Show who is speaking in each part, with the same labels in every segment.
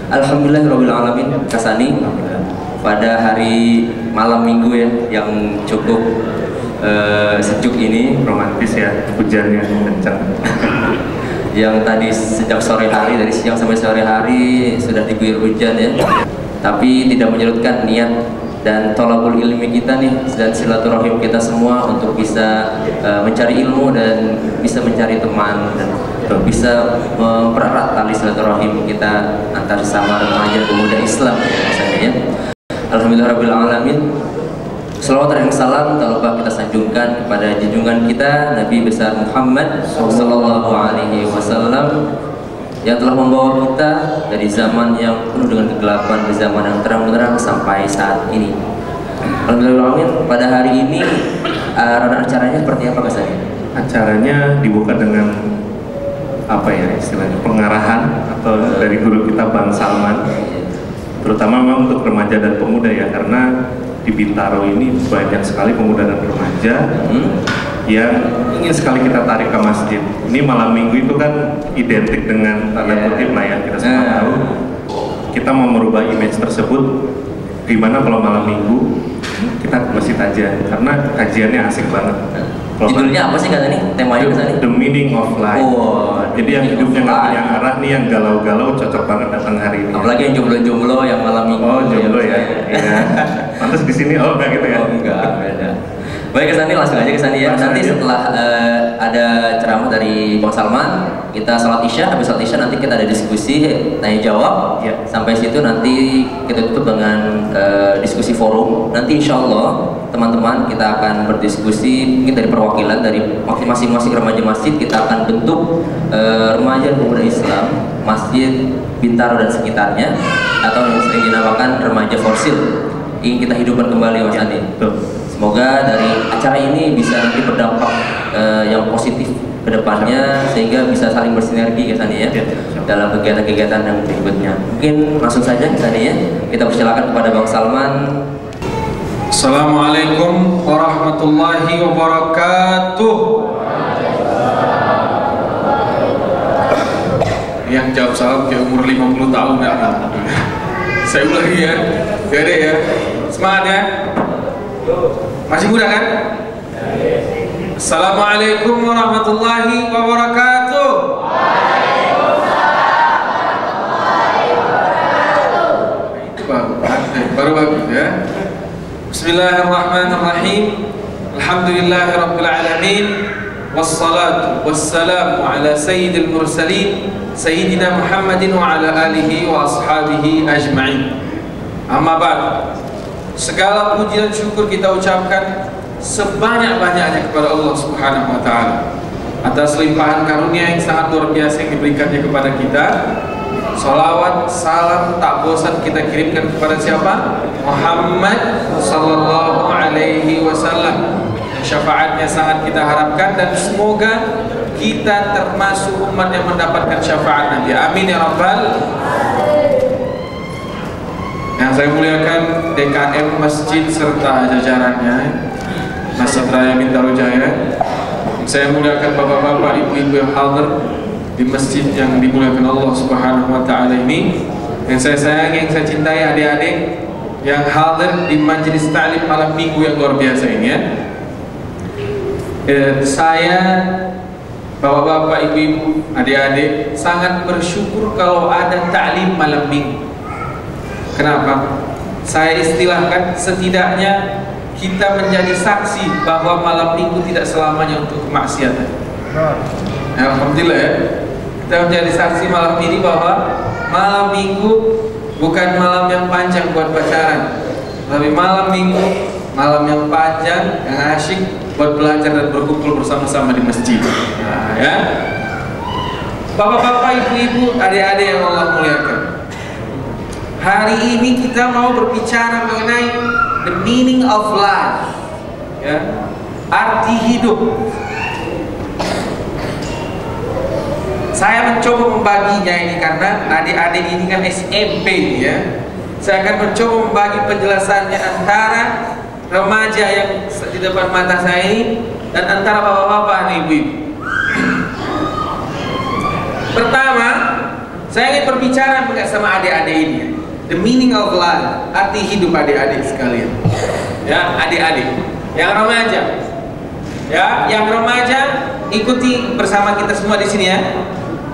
Speaker 1: Alhamdulillahirrahmanirrahim. Kasani pada hari malam minggu ya yang cukup sejuk ini,
Speaker 2: romantis ya, hujannya kencang.
Speaker 1: Yang tadi sejak sore hari, dari siang sampai sore hari sudah diguyur hujan ya, tapi tidak menyurutkan niat dan tolabul ilmi kita nih dan silaturahim kita semua untuk bisa mencari ilmu dan bisa mencari teman dan bisa mempererat tali silaturahim kita antar sesama remaja pemuda Islam ya. Alhamdulillahirabbil alamin. Salawat dan salam tak lupa kita sanjungkan kepada junjungan kita Nabi besar Muhammad sallallahu alaihi wasallam yang telah membawa kita dari zaman yang penuh dengan kegelapan ke zaman yang terang-terang sampai saat ini. Alhamdulillah, pada hari ini acaranya seperti apa kesannya?
Speaker 2: Acaranya dibuka dengan apa ya istilahnya, pengarahan atau dari guru kita Bang Salman, terutama memang untuk remaja dan pemuda ya, karena di Bintaro ini banyak sekali pemuda dan remaja yang ingin sekali kita tarik ke masjid. Ini malam minggu itu kan identik dengan tanda kutip lah ya, kita semua tahu. Kita mau merubah image tersebut, gimana kalau malam minggu kita ke masjid aja, karena kajiannya asik banget.
Speaker 1: Judulnya apa sih kata nih? Temanya kesana?
Speaker 2: The Meaning of Life.
Speaker 1: Oh,
Speaker 2: jadi yang hidupnya nggak punya arah nih, yang galau-galau cocok banget datang hari ini.
Speaker 1: Apalagi yang jomblo-jomblo yang malam minggu.
Speaker 2: Oh, jomblo ya. Iya. Pantas di sini enggak gitu ya?
Speaker 1: Oh, enggak, beda. Baik, kesana langsung aja kesana ya. Nanti setelah ada ceramah dari Bang Salman, kita sholat isya. Habis sholat isya nanti kita ada diskusi, tanya jawab. Ya. Sampai situ nanti kita tutup dengan diskusi forum. Nanti insya Allah teman-teman kita akan berdiskusi mungkin dari perwakilan dari masing-masing remaja masjid. Kita akan bentuk remaja pemuda Islam Masjid Bintaro dan sekitarnya, atau yang sering dinamakan remaja forsil. Ingin kita hidupkan kembali Mas Andi. Semoga dari acara ini bisa nanti berdampak yang positif ke depannya, sehingga bisa saling bersinergi ya Sani ya, dalam kegiatan-kegiatan yang berikutnya. Mungkin langsung saja Sani ya, kita persilakan kepada Bang Salman.
Speaker 3: Assalamualaikum warahmatullahi wabarakatuh. Yang jawab salam kayak umur 50 tahun ya. Saya ulangi ya, gede ya, semangat ya. Masih muda kan? Assalamualaikum warahmatullahi wabarakatuh. Itu baru bagus ya. Bismillahirrahmanirrahim. Alhamdulillahirabbil alamin. Wassalatu wassalamu ala sayyidil mursalin sayyidina Muhammadin wa ala alihi wa ashabihi ajma'in. Amma ba'd. Segala puji dan syukur kita ucapkan sebanyak-banyaknya kepada Allah Subhanahu wa Ta'ala atas limpahan karunia yang sangat luar biasa yang diberikannya kepada kita. Salawat, salam tak bosan kita kirimkan kepada siapa? Muhammad sallallahu alaihi wasallam. Syafaatnya sangat kita harapkan, dan semoga kita termasuk umat yang mendapatkan syafaat Nabi. Amin ya rabbal. Yang saya muliakan DKM Masjid serta jajarannya, Masjid Raya Bintaro Jaya. Saya muliakan bapak-bapak, ibu-ibu yang hadir di masjid yang dimuliakan Allah Subhanahu wa Ta'ala ini. Yang saya sayangi, yang saya cintai, adik-adik yang hadir di majelis ta'lim malam minggu yang luar biasa ini ya. Saya, bapak-bapak, ibu-ibu, adik-adik sangat bersyukur kalau ada ta'lim malam minggu. Kenapa? Saya istilahkan setidaknya kita menjadi saksi bahwa malam minggu tidak selamanya untuk kemaksiatan. Alhamdulillah ya. Kita menjadi saksi malam ini bahwa malam minggu bukan malam yang panjang buat pacaran, tapi malam minggu malam yang panjang, yang asyik buat belajar dan berkumpul bersama-sama di masjid. Nah, ya. Bapak-bapak, ibu-ibu, adik-adik yang Allah muliakan. Hari ini kita mau berbicara mengenai the meaning of life, ya, arti hidup. Saya mencoba membaginya ini karena adik-adik ini kan SMP ya. Saya akan mencoba membagi penjelasannya antara remaja yang di depan mata saya ini dan antara bapak-bapak dan ibu-ibu. Pertama, Saya ingin berbicara sama adik-adik ini. The meaning of life, arti hidup adik-adik sekalian. Ya, adik-adik yang remaja. Ya, yang remaja ikuti bersama kita semua di sini ya.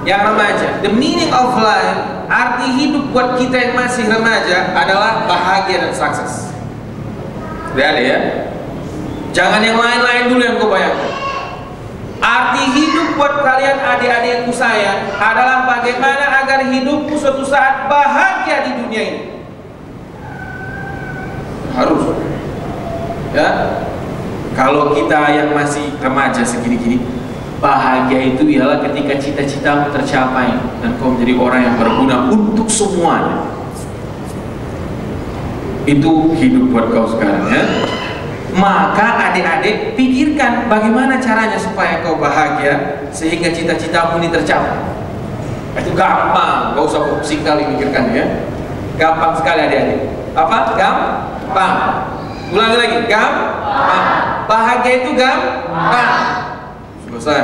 Speaker 3: Yang remaja, the meaning of life, arti hidup buat kita yang masih remaja adalah bahagia dan sukses. Lihat ya. Jangan yang lain-lain dulu yang kau bayangkan. Arti hidup buat kalian adik-adikku sayang adalah bagaimana agar hidupku suatu saat bahagia di dunia ini. Harus. Ya. Kalau kita yang masih remaja segini-gini, bahagia itu ialah ketika cita-citamu tercapai dan kau menjadi orang yang berguna untuk semuanya. Itu hidup buat kau sekarang ya. Maka adik-adik pikirkan bagaimana caranya supaya kau bahagia sehingga cita-citamu ini tercapai. Itu gampang, gak usah pusing kali mikirkan ya. Gampang sekali adik-adik. Apa? Gampang. Ulangi lagi, gampang. Bahagia itu gampang. Selesai.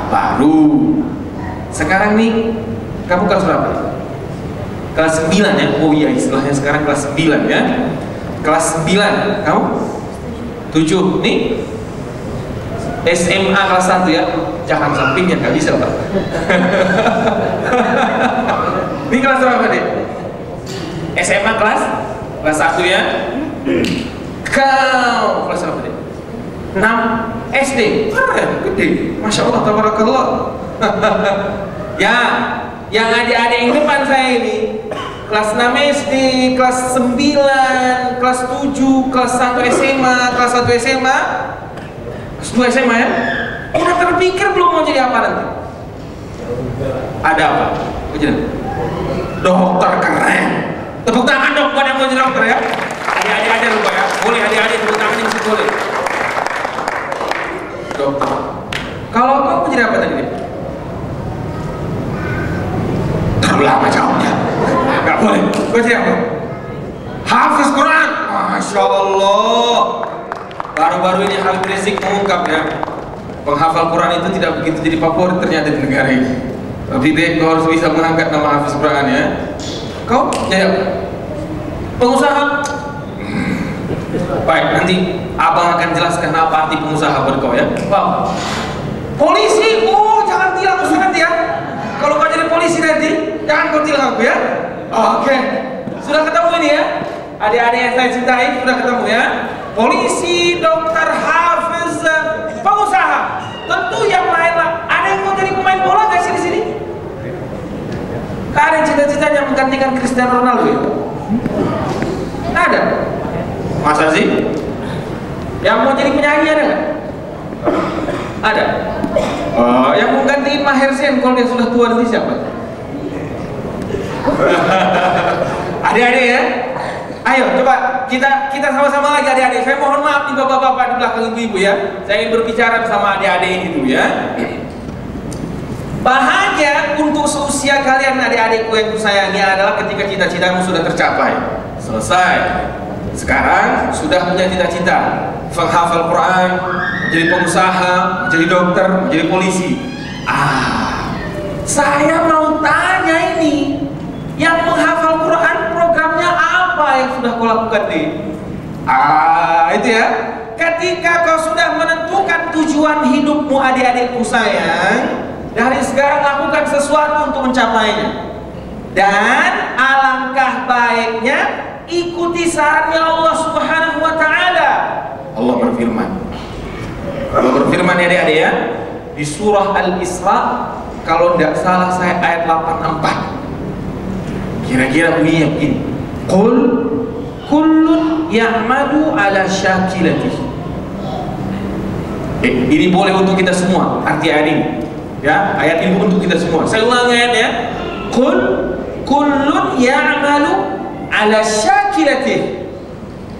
Speaker 3: Baru. Sekarang nih, kamu kelas berapa? Kelas 9 ya? Oh iya, istilahnya sekarang kelas 9 ya. Kelas 9, kamu? 7, nih SMA kelas 1 ya. Jangan sampingnya, gak bisa Pak. Ini kelas berapa deh? SMA kelas 1 ya. Kau kelas berapa deh? 6 SD. Gede, Masya Allah, tabarakallah. Ya, yang adik-adik yang depan saya ini kelas 6 SD, kelas 9, kelas 7, kelas 1 SMA, kelas 1 SMA, kelas 2 SMA ya. Udah terpikir belum mau jadi apa nanti? Ada apa? Dokter keren. Tepuk tangan dong buat yang mau jadi dokter ya. Adik-adik aja lupa ya. Boleh adik-adik tepuk tangan ini masih boleh. Dokter. Kalau kamu mau jadi apa tadi? Terlalu lama jawabnya. Gak boleh. Kau jadi apa? Hafiz Quran. Masya Allah. Baru-baru ini Habib Rizik mengungkap ya, penghafal Quran itu tidak begitu jadi favorit ternyata di negara ini. Tapi deh, kau harus bisa mengangkat nama Hafiz Quran ya. Kau jadi apa? Pengusaha. Baik, nanti abang akan jelaskan apa arti pengusaha buat kau ya. Wow. Polisi. Oh, jangan tilang Ustaz ya. Kalau kau jadi polisi nanti, jangan kau tilang aku ya. Oke. Sudah ketemu ini ya. Adik-adik yang saya cintai sudah ketemu ya. Polisi, dokter, hafiz, pengusaha. Tentu yang lain lah. Ada yang mau jadi pemain bola nggak sih di sini? Ada cita-citanya menggantikan Cristiano Ronaldo ya? Nggak ada. Masa sih? Yang mau jadi penyanyi ada nggak? Ada. Yang mau gantiin Maher Zain kalau dia sudah tua nanti siapa? Adik-adik ya. Ayo coba kita sama-sama lagi adik-adik. Saya mohon maaf nih bapak-bapak di belakang ibu-ibu ya. Saya ingin berbicara bersama adik-adik ini dulu ya. Bahagia untuk seusia kalian adik-adikku yang kusayangi adalah ketika cita-citamu sudah tercapai. Selesai. Sekarang sudah punya cita-cita, menghafal Quran, jadi pengusaha, jadi dokter, jadi polisi. Saya mau tanya ini, yang menghafal Quran programnya apa yang sudah kau lakukan nih? Itu ya. Ketika kau sudah menentukan tujuan hidupmu adik-adikku sayang, dari sekarang lakukan sesuatu untuk mencapainya. Dan alangkah baiknya ikuti sarannya Allah Subhanahu wa taala. Allah berfirman ya adik-adik ya, di surah Al-Isra, kalau tidak salah saya ayat 84. Kira-kira bunyinya begini. Qul kullun ya'malu ala syakilatihi. Ini boleh untuk kita semua, arti ayat ini. Ya, ayat ini untuk kita semua. Saya ulangi ayatnya. Qul kullun ya'malu ala syakilatihi.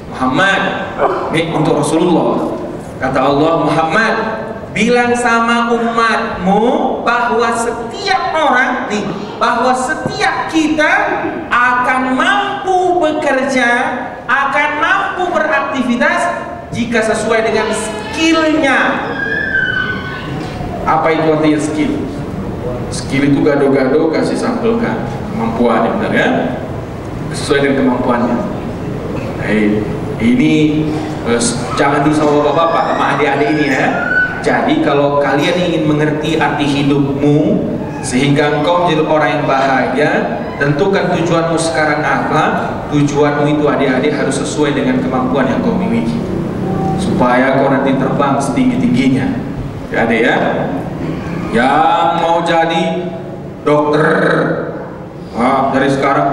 Speaker 3: Muhammad, ini untuk Rasulullah. Kata Allah, Muhammad, bilang sama umatmu bahwa setiap orang nih, bahwa setiap kita akan mampu bekerja, akan mampu beraktivitas jika sesuai dengan skillnya. Apa itu artinya skill? Skill itu gado-gado kasih sampelkan kemampuan ya, benar ya, sesuai dengan kemampuannya. Ini jangan disawah bapak-bapak sama adik-adik ini ya. Jadi kalau kalian ingin mengerti arti hidupmu sehingga engkau menjadi orang yang bahagia, tentukan tujuanmu sekarang apa. Tujuanmu itu adik-adik harus sesuai dengan kemampuan yang kau miliki, supaya kau nanti terbang setinggi-tingginya ya adik ya. Yang mau jadi dokter, dari sekarang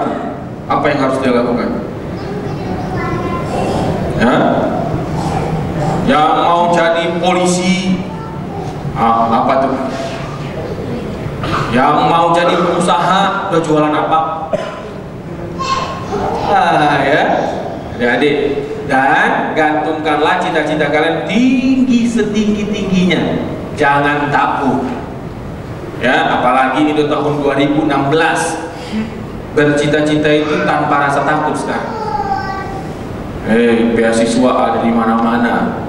Speaker 3: apa yang harus dia lakukan ya? Yang mau jadi polisi, apa tuh? Yang mau jadi pengusaha, udah jualan apa? Ya, adik-adik, dan gantungkanlah cita-cita kalian tinggi setinggi-tingginya, jangan takut. Ya, apalagi ini udah tahun 2016, bercita-cita itu tanpa rasa takut sekarang. Beasiswa ada di mana-mana,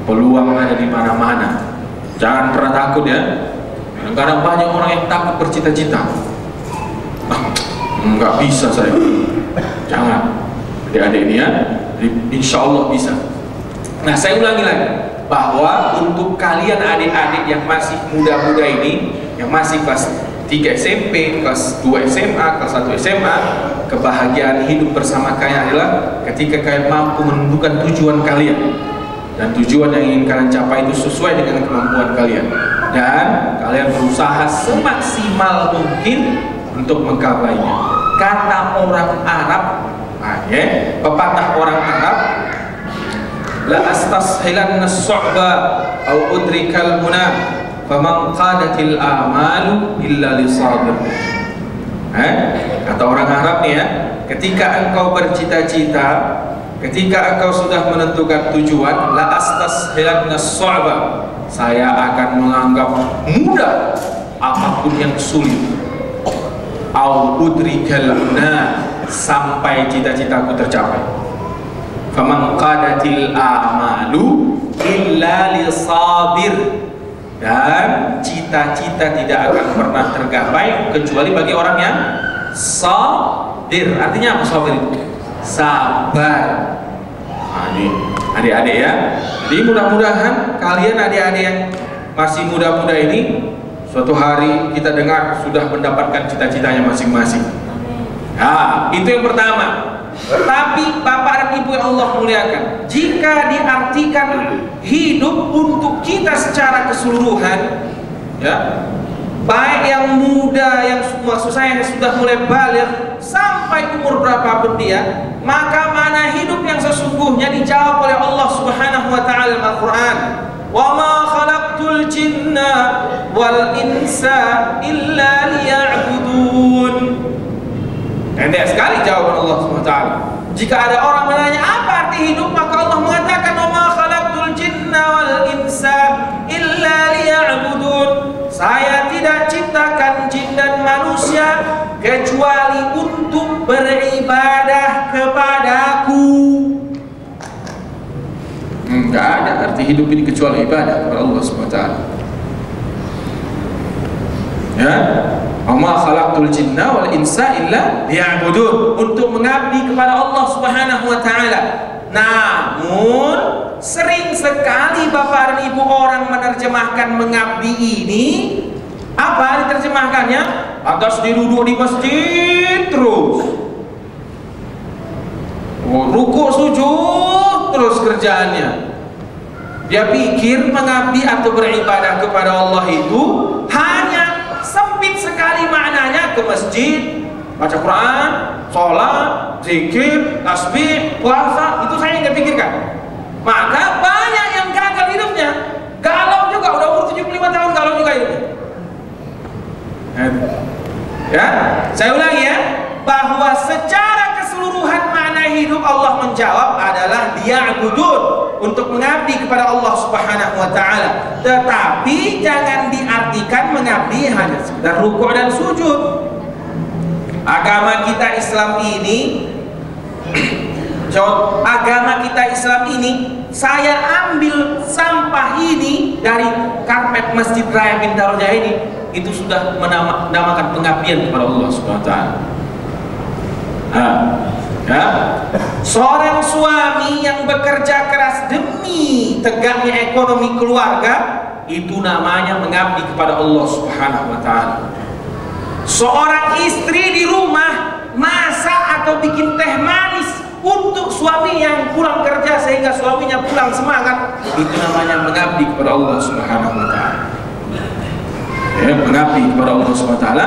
Speaker 3: peluang ada di mana-mana. Jangan pernah takut ya. Kadang banyak orang yang takut bercita-cita. Nggak bisa saya. Jangan. Adik-adik ini ya, insya Allah bisa. Nah, saya ulangi lagi bahwa untuk kalian adik-adik yang masih muda-muda ini, yang masih kelas 3 SMP, kelas 2 SMA, kelas 1 SMA, kebahagiaan hidup bersama kalian adalah ketika kalian mampu menentukan tujuan kalian, dan tujuan yang ingin kalian capai itu sesuai dengan kemampuan kalian, dan kalian berusaha semaksimal mungkin untuk menggapainya. Kata orang Arab, pepatah orang Arab, la astashilanna as-su'ba au udrikal muna faman qadatil amalu illa lisabir. Kata orang Arab nih ya, ketika engkau bercita-cita, ketika engkau sudah menentukan tujuan, la astashilanna as-su'ba, saya akan menganggap mudah apapun yang sulit, au udrikal muna, sampai cita-citaku tercapai. Faman qadatil amalu illa lisabir, dan cita-cita tidak akan pernah tergapai kecuali bagi orang yang sabir. Artinya apa sabir itu? Sabar. Ini adik-adik ya. Jadi mudah-mudahan kalian adik-adik yang masih muda-muda ini, suatu hari kita dengar sudah mendapatkan cita-citanya masing-masing. Nah, itu yang pertama. Tapi Bapak dan Ibu yang Allah muliakan, jika diartikan hidup untuk kita secara keseluruhan, ya, baik yang muda, yang maksud saya yang sudah mulai balik sampai umur berapapun dia, maka mana hidup yang sesungguhnya dijawab oleh Allah Subhanahu wa taala dalam Al-Qur'an. Wa ma khalaqtul jinna wal insa illa liya'budun. Pendek sekali jawaban Allah SWT. Jika ada orang menanya apa arti hidup, maka Allah mengatakan wa ma khalaqtul jinna wal insa illa liya'budun. Saya tidak ciptakan jin dan manusia kecuali untuk beribadah kepadaku. Enggak ada arti hidup ini kecuali ibadah kepada Allah SWT. Ya, Amma khalaqtul jinna wal insa illa liya'budun, untuk mengabdi kepada Allah Subhanahu wa taala. Namun sering sekali Bapak dan Ibu orang menerjemahkan mengabdi ini, apa diterjemahkannya? Atas duduk di masjid terus, rukuk sujud terus kerjaannya. Dia pikir mengabdi atau beribadah kepada Allah itu hanya sempit sekali maknanya, ke masjid, baca Quran, sholat, zikir, tasbih, puasa. Itu saya nggak pikirkan. Maka banyak yang gagal hidupnya. Galau juga, udah umur 75 tahun galau juga hidupnya. Ya, saya ulangi ya, bahwa secara keseluruhan makna hidup Allah menjawab adalah liya'budun, untuk mengabdi kepada Allah Subhanahu wa taala. Tetapi jangan diartikan mengabdi hanya sekedar rukuk dan sujud. Agama kita Islam ini, agama kita Islam ini, saya ambil sampah ini dari karpet Masjid Raya Bintaro Jaya ini, itu sudah menamakan pengabdian kepada Allah Subhanahu wa taala. Ya. Seorang suami yang bekerja keras demi tegaknya ekonomi keluarga, itu namanya mengabdi kepada Allah Subhanahu wa taala. Seorang istri di rumah masak atau bikin teh manis untuk suami yang pulang kerja sehingga suaminya pulang semangat, itu namanya mengabdi kepada Allah Subhanahu wa taala. Ya, mengabdi kepada Allah Subhanahu wa taala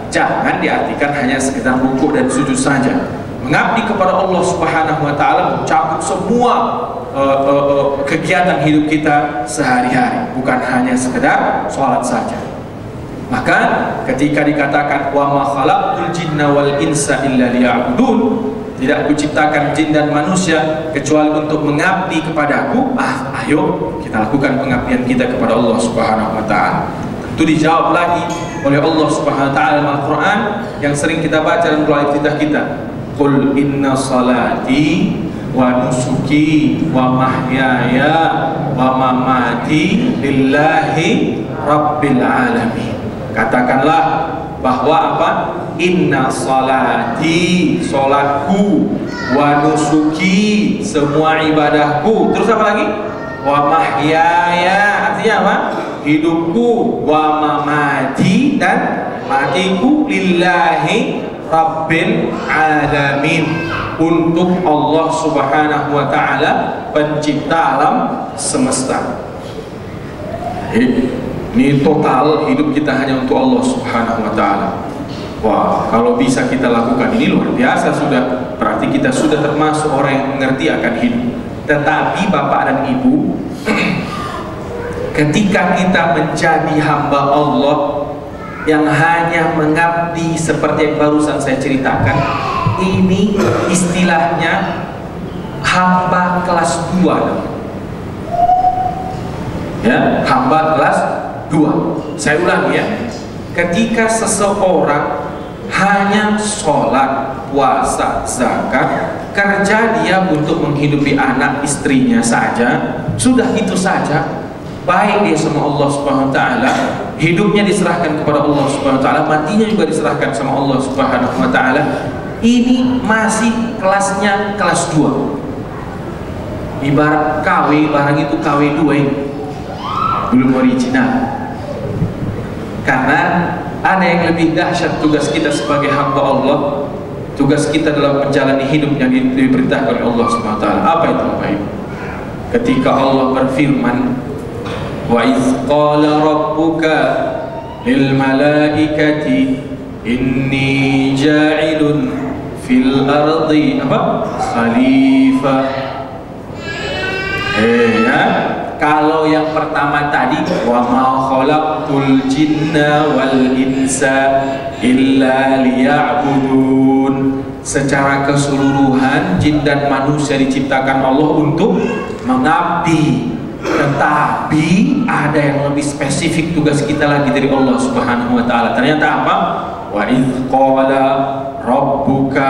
Speaker 3: jangan diartikan hanya sekedar rukuk dan sujud saja. Mengabdi kepada Allah Subhanahu wa taala mencakup semua kegiatan hidup kita sehari-hari, bukan hanya sekedar sholat saja. Maka ketika dikatakan wa ma khalaqtul jinna wal insa illa liya'budun, tidak kuciptakan jin dan manusia kecuali untuk mengabdi kepadaku, ayo kita lakukan pengabdian kita kepada Allah Subhanahu wa taala. Itu dijawab lagi oleh Allah Subhanahu wa taala dalam Al-Qur'an yang sering kita baca dalam doa iftitah kita. Qul inna salati wa nusuki wa mahyaya wa mamati lillahi rabbil alamin. Katakanlah bahwa apa? Inna salati, salatku, wa nusuki, semua ibadahku. Terus apa lagi? Wa mahyaya, artinya apa? Hidupku, wa mamati, dan matiku, lillahi rabbil alamin, untuk Allah Subhanahu wa taala, pencipta alam semesta. Ini total hidup kita hanya untuk Allah Subhanahu wa taala. Wah, kalau bisa kita lakukan ini luar biasa sudah. Berarti kita sudah termasuk orang yang mengerti akan hidup. Tetapi Bapak dan Ibu, ketika kita menjadi hamba Allah yang hanya mengabdi seperti yang barusan saya ceritakan, ini istilahnya hamba kelas 2. Ya, hamba kelas 2. Saya ulangi ya. Ketika seseorang hanya sholat, puasa, zakat, kerja dia untuk menghidupi anak istrinya saja, sudah itu saja, baik dia sama Allah Subhanahu wa taala, hidupnya diserahkan kepada Allah Subhanahu wa taala, matinya juga diserahkan sama Allah Subhanahu wa taala, ini masih kelasnya kelas 2. Ibarat KW, barang itu KW 2 ini belum original. Karena ada yang lebih dahsyat tugas kita sebagai hamba Allah, tugas kita dalam menjalani hidup yang diperintahkan oleh Allah Subhanahu wa taala. Apa itu Bapak Ibu? Ketika Allah berfirman, wa iz qala rabbuka lil malaikati inni ja'ilun fil ardi khalifah. Ya, kalau yang pertama tadi wa ma khalaqtul jinna wal insa illa liya'budun, secara keseluruhan jin dan manusia diciptakan Allah untuk mengabdi. Tetapi ada yang lebih spesifik tugas kita lagi dari Allah Subhanahu wa taala. Ternyata apa? Wa idz qala rabbuka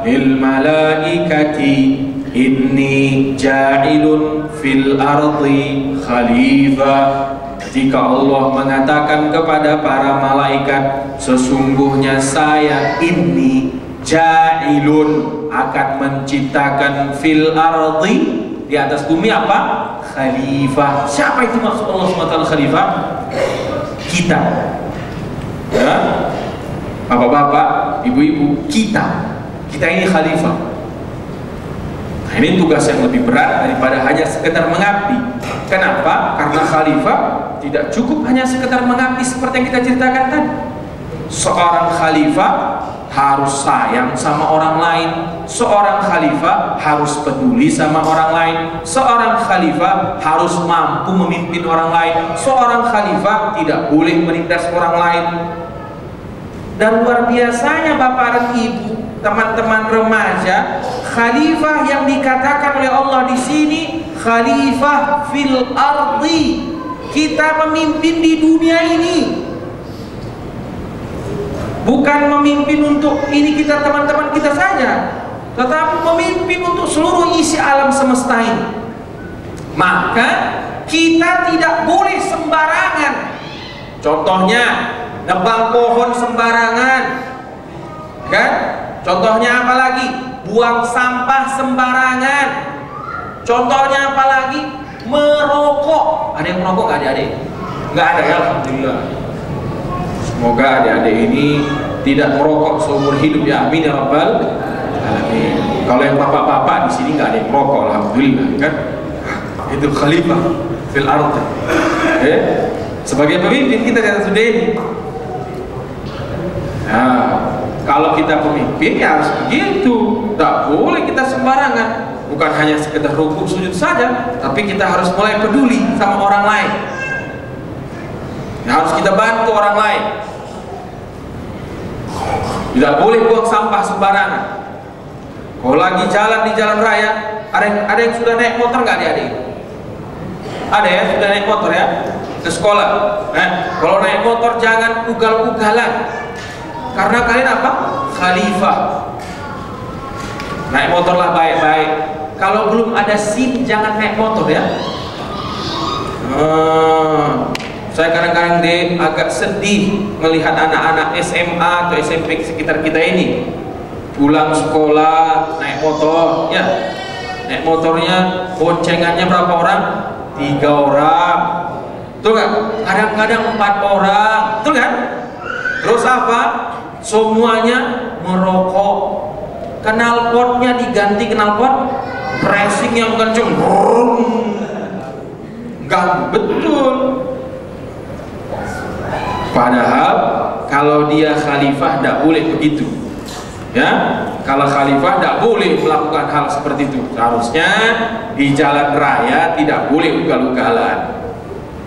Speaker 3: lil malaikati inni ja'ilun fil ardi khalifah. Ketika Allah mengatakan kepada para malaikat, sesungguhnya saya ini ja'ilun, akan menciptakan fil ardi, di atas bumi apa? Khalifah. Siapa itu maksud Allah SWT khalifah? Kita. Ya? Bapak-bapak, ibu-ibu, kita ini khalifah. Nah, ini tugas yang lebih berat daripada hanya sekedar mengabdi. Kenapa? Karena khalifah tidak cukup hanya sekedar mengabdi seperti yang kita ceritakan tadi. Seorang khalifah harus sayang sama orang lain. Seorang khalifah harus peduli sama orang lain. Seorang khalifah harus mampu memimpin orang lain. Seorang khalifah tidak boleh menindas orang lain. Dan luar biasanya Bapak dan Ibu, teman-teman remaja, khalifah yang dikatakan oleh Allah di sini khalifah fil ardi. Kita memimpin di dunia ini. Bukan memimpin untuk ini kita teman-teman kita saja, tetapi memimpin untuk seluruh isi alam semesta ini. Maka kita tidak boleh sembarangan. Contohnya, nebang pohon sembarangan, kan? Contohnya apa lagi? Buang sampah sembarangan. Contohnya apa lagi? Merokok. Ada yang merokok nggak adik-adik? Nggak ada ya, alhamdulillah. Semoga adik-adik ini tidak merokok seumur hidup ya, amin ya rabbal alamin. Kalau yang bapak-bapak di sini nggak ada yang merokok, alhamdulillah kan? Itu khalifah fil ardh. Sebagai pemimpin kita di atas dunia ini. Nah, kalau kita pemimpin ya harus begitu. Tak boleh kita sembarangan. Bukan hanya sekedar rukuk sujud saja, tapi kita harus mulai peduli sama orang lain. Harus kita bantu orang lain. Tidak boleh buang sampah sembarangan. Kalau lagi jalan di jalan raya, ada yang sudah naik motor nggak adik-adik? Ada ya, sudah naik motor ya ke sekolah. Kalau naik motor jangan ugal-ugalan. Karena kalian apa? Khalifah. Naik motorlah baik-baik. Kalau belum ada SIM jangan naik motor ya. Saya kadang-kadang agak sedih melihat anak-anak SMA atau SMP sekitar kita ini pulang sekolah naik motor, ya naik motornya boncengannya berapa orang? 3 orang, betul kan? Kadang-kadang 4 orang, betul kan? Terus apa? Semuanya merokok. Knalpotnya diganti knalpot racing yang kenceng, enggak betul. Padahal kalau dia khalifah tidak boleh begitu, ya. Kalau khalifah tidak boleh melakukan hal seperti itu. Seharusnya di jalan raya tidak boleh ugal-ugalan.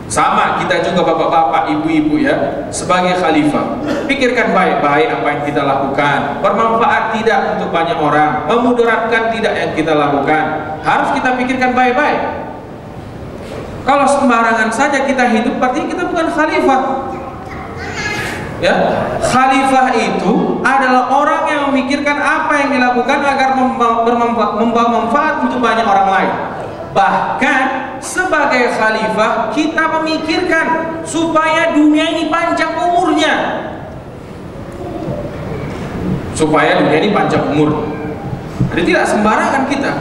Speaker 3: Sama kita juga bapak-bapak, ibu-ibu ya, sebagai khalifah pikirkan baik-baik apa yang kita lakukan, bermanfaat tidak untuk banyak orang, memudaratkan tidak yang kita lakukan, harus kita pikirkan baik-baik. Kalau sembarangan saja kita hidup, berarti kita bukan khalifah. Ya, khalifah itu adalah orang yang memikirkan apa yang dilakukan agar membawa manfaat untuk banyak orang lain. Bahkan sebagai khalifah kita memikirkan supaya dunia ini panjang umurnya, supaya dunia ini panjang umur. Jadi tidak sembarangan kita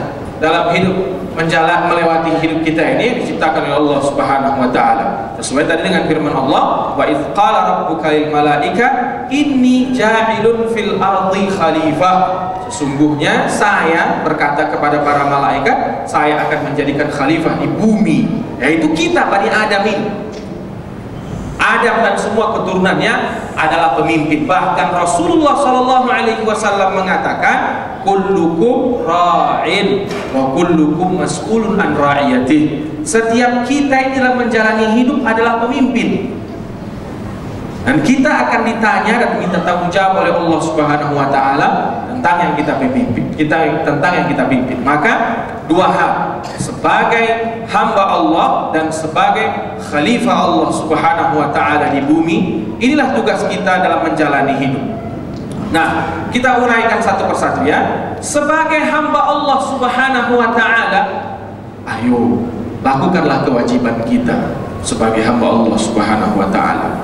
Speaker 3: dalam hidup melewati hidup kita ini diciptakan oleh Allah Subhanahu wa taala. Sesuai tadi dengan firman Allah, wa idz qala rabbuka lil malaika inni ja'ilun fil ardi khalifah. Sesungguhnya saya berkata kepada para malaikat, saya akan menjadikan khalifah di bumi, yaitu kita Bani Adam ini. Adam dan semua keturunannya adalah pemimpin. Bahkan Rasulullah SAW mengatakan, kullukum ra'in wa kullukum mas'ulun an ra'iyatih. Setiap kita ini dalam menjalani hidup adalah pemimpin, dan kita akan ditanya dan diminta tanggung jawab oleh Allah Subhanahu wa taala tentang yang kita pimpin, tentang yang kita pimpin. Maka dua hal, sebagai hamba Allah dan sebagai khalifah Allah Subhanahu wa taala di bumi, inilah tugas kita dalam menjalani hidup. Nah, kita uraikan satu persatu ya. Sebagai hamba Allah Subhanahu wa taala, ayo lakukanlah kewajiban kita sebagai hamba Allah Subhanahu wa taala.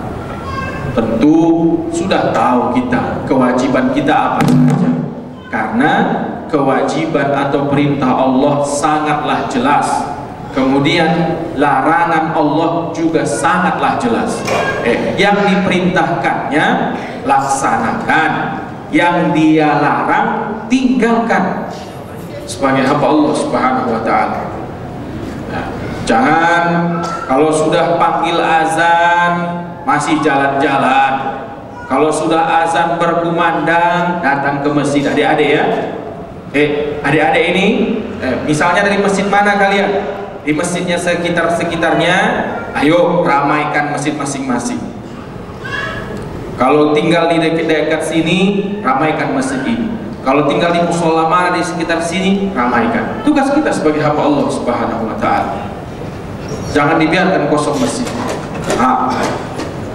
Speaker 3: Tentu sudah tahu kita kewajiban kita apa saja, karena kewajiban atau perintah Allah sangatlah jelas. Kemudian larangan Allah juga sangatlah jelas. Yang diperintahkannya laksanakan, yang dia larang tinggalkan sebagai hamba Allah Subhanahu wa taala. Nah, jangan kalau sudah panggil azan masih jalan-jalan, kalau sudah azan berkumandang datang ke masjid. Adik-adik ya, adik-adik ini misalnya dari masjid mana kalian? Di masjidnya sekitarnya, ayo ramaikan masjid masing-masing. Kalau tinggal di dekat sini, ramaikan masjid ini. Kalau tinggal di musola mana di sekitar sini, ramaikan. Tugas kita sebagai hamba Allah Subhanahu wa taala. Jangan dibiarkan kosong masjid. Nah,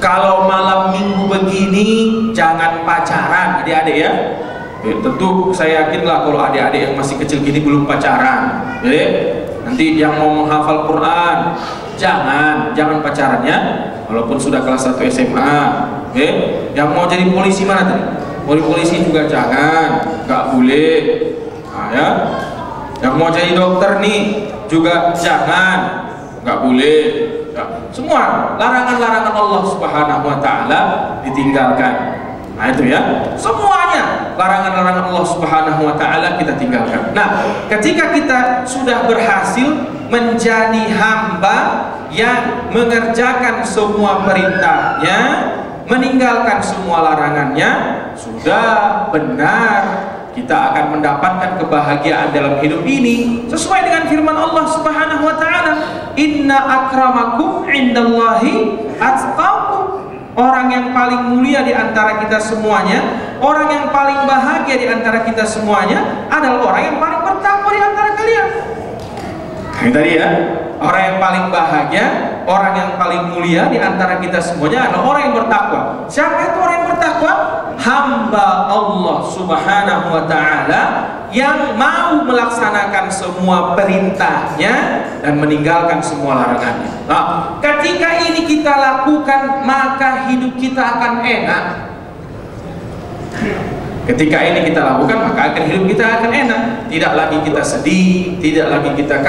Speaker 3: kalau malam minggu begini jangan pacaran adik-adik ya. Tentu saya yakinlah kalau adik-adik yang masih kecil gini belum pacaran. Nanti yang mau menghafal Quran jangan pacarannya. Walaupun sudah kelas 1 SMA Yang mau jadi polisi mana tadi? Polisi juga jangan, nggak boleh. Nah, ya. Yang mau jadi dokter nih juga jangan, nggak boleh. Ya. Semua larangan-larangan Allah Subhanahu Wa Taala ditinggalkan. Nah itu ya, semuanya larangan-larangan Allah Subhanahu Wa Taala kita tinggalkan. Nah, ketika kita sudah berhasil menjadi hamba yang mengerjakan semua perintahnya, meninggalkan semua larangannya, sudah benar kita akan mendapatkan kebahagiaan dalam hidup ini sesuai dengan firman Allah Subhanahu Wa Taala, Inna akramakum indallahi atqakum. Orang yang paling mulia di antara kita semuanya, orang yang paling bahagia di antara kita semuanya adalah orang yang paling bertakwa di antara kalian. Ini tadi ya, orang yang paling bahagia, orang yang paling mulia di antara kita semuanya adalah orang yang bertakwa. Siapa itu orang yang bertakwa? Hamba Allah Subhanahu Wa Taala yang mau melaksanakan semua perintahnya dan meninggalkan semua larangannya. Nah, ketika ini kita lakukan, maka hidup kita akan enak. Ketika ini kita lakukan, maka akan hidup kita akan enak. Tidak lagi kita sedih, tidak lagi kita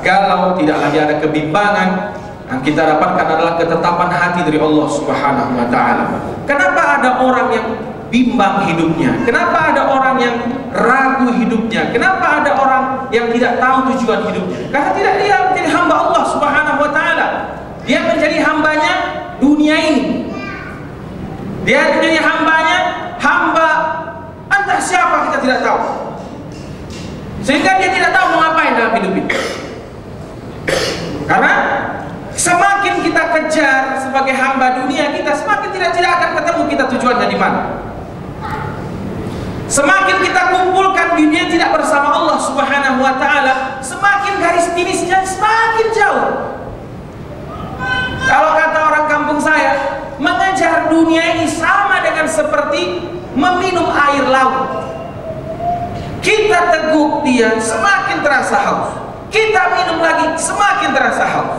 Speaker 3: galau, tidak lagi ada kebimbangan. Yang kita dapatkan adalah ketetapan hati dari Allah Subhanahu Wa Taala. Kenapa ada orang yang bimbang hidupnya? Kenapa ada orang yang ragu hidupnya? Kenapa ada orang yang tidak tahu tujuan hidupnya? Karena tidak dia menjadi hamba Allah Subhanahu Wa Taala. Dia menjadi hambanya dunia ini. Dia menjadi hambanya hamba entah siapa kita tidak tahu. Sehingga dia tidak tahu mau ngapain dalam hidup ini. Karena semakin kita kejar sebagai hamba dunia kita, semakin tidak akan ketemu kita tujuannya di mana. Semakin kita kumpulkan dunia tidak bersama Allah Subhanahu Wa Taala, semakin garis finishnya semakin jauh. Kalau kata orang kampung saya, mengejar dunia ini sama dengan seperti meminum air laut. Kita teguk dia, semakin terasa haus. Kita minum lagi, semakin terasa haus.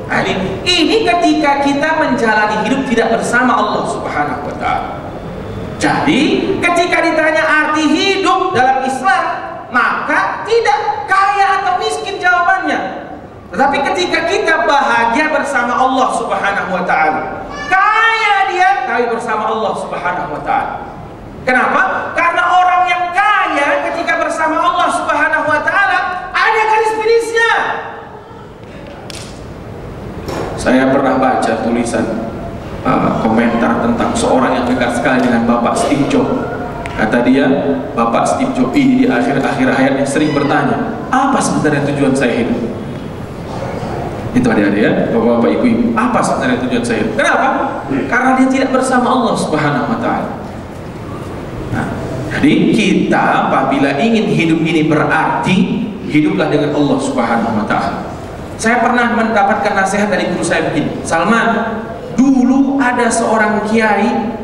Speaker 3: Nah, ini ketika kita menjalani hidup tidak bersama Allah Subhanahu Wa Taala. Jadi ketika ditanya arti hidup dalam Islam, maka tidak kaya atau miskin jawabannya. Tetapi ketika kita bahagia bersama Allah Subhanahu Wa Taala, kaya dia tapi bersama Allah Subhanahu Wa Taala. Kenapa? Karena orang yang kaya ketika bersama Allah Subhanahu Wa Taala ada garis finishnya. Saya pernah baca tulisan komentar tentang seorang yang dekat sekali dengan Bapak Steve Jobs. Kata dia, Bapak Steve Jobs ini di akhir-akhir hayatnya sering bertanya, apa sebenarnya tujuan saya hidup? Itu adik-adik ya, bapak-bapak, ibu-ibu, apa sebenarnya tujuan saya hidup? Kenapa? Karena dia tidak bersama Allah Subhanahu Wa Taala. Nah, jadi kita apabila ingin hidup ini berarti, hiduplah dengan Allah Subhanahu Wa Taala. Saya pernah mendapatkan nasihat dari guru saya begini, Salman, dulu ada seorang kiai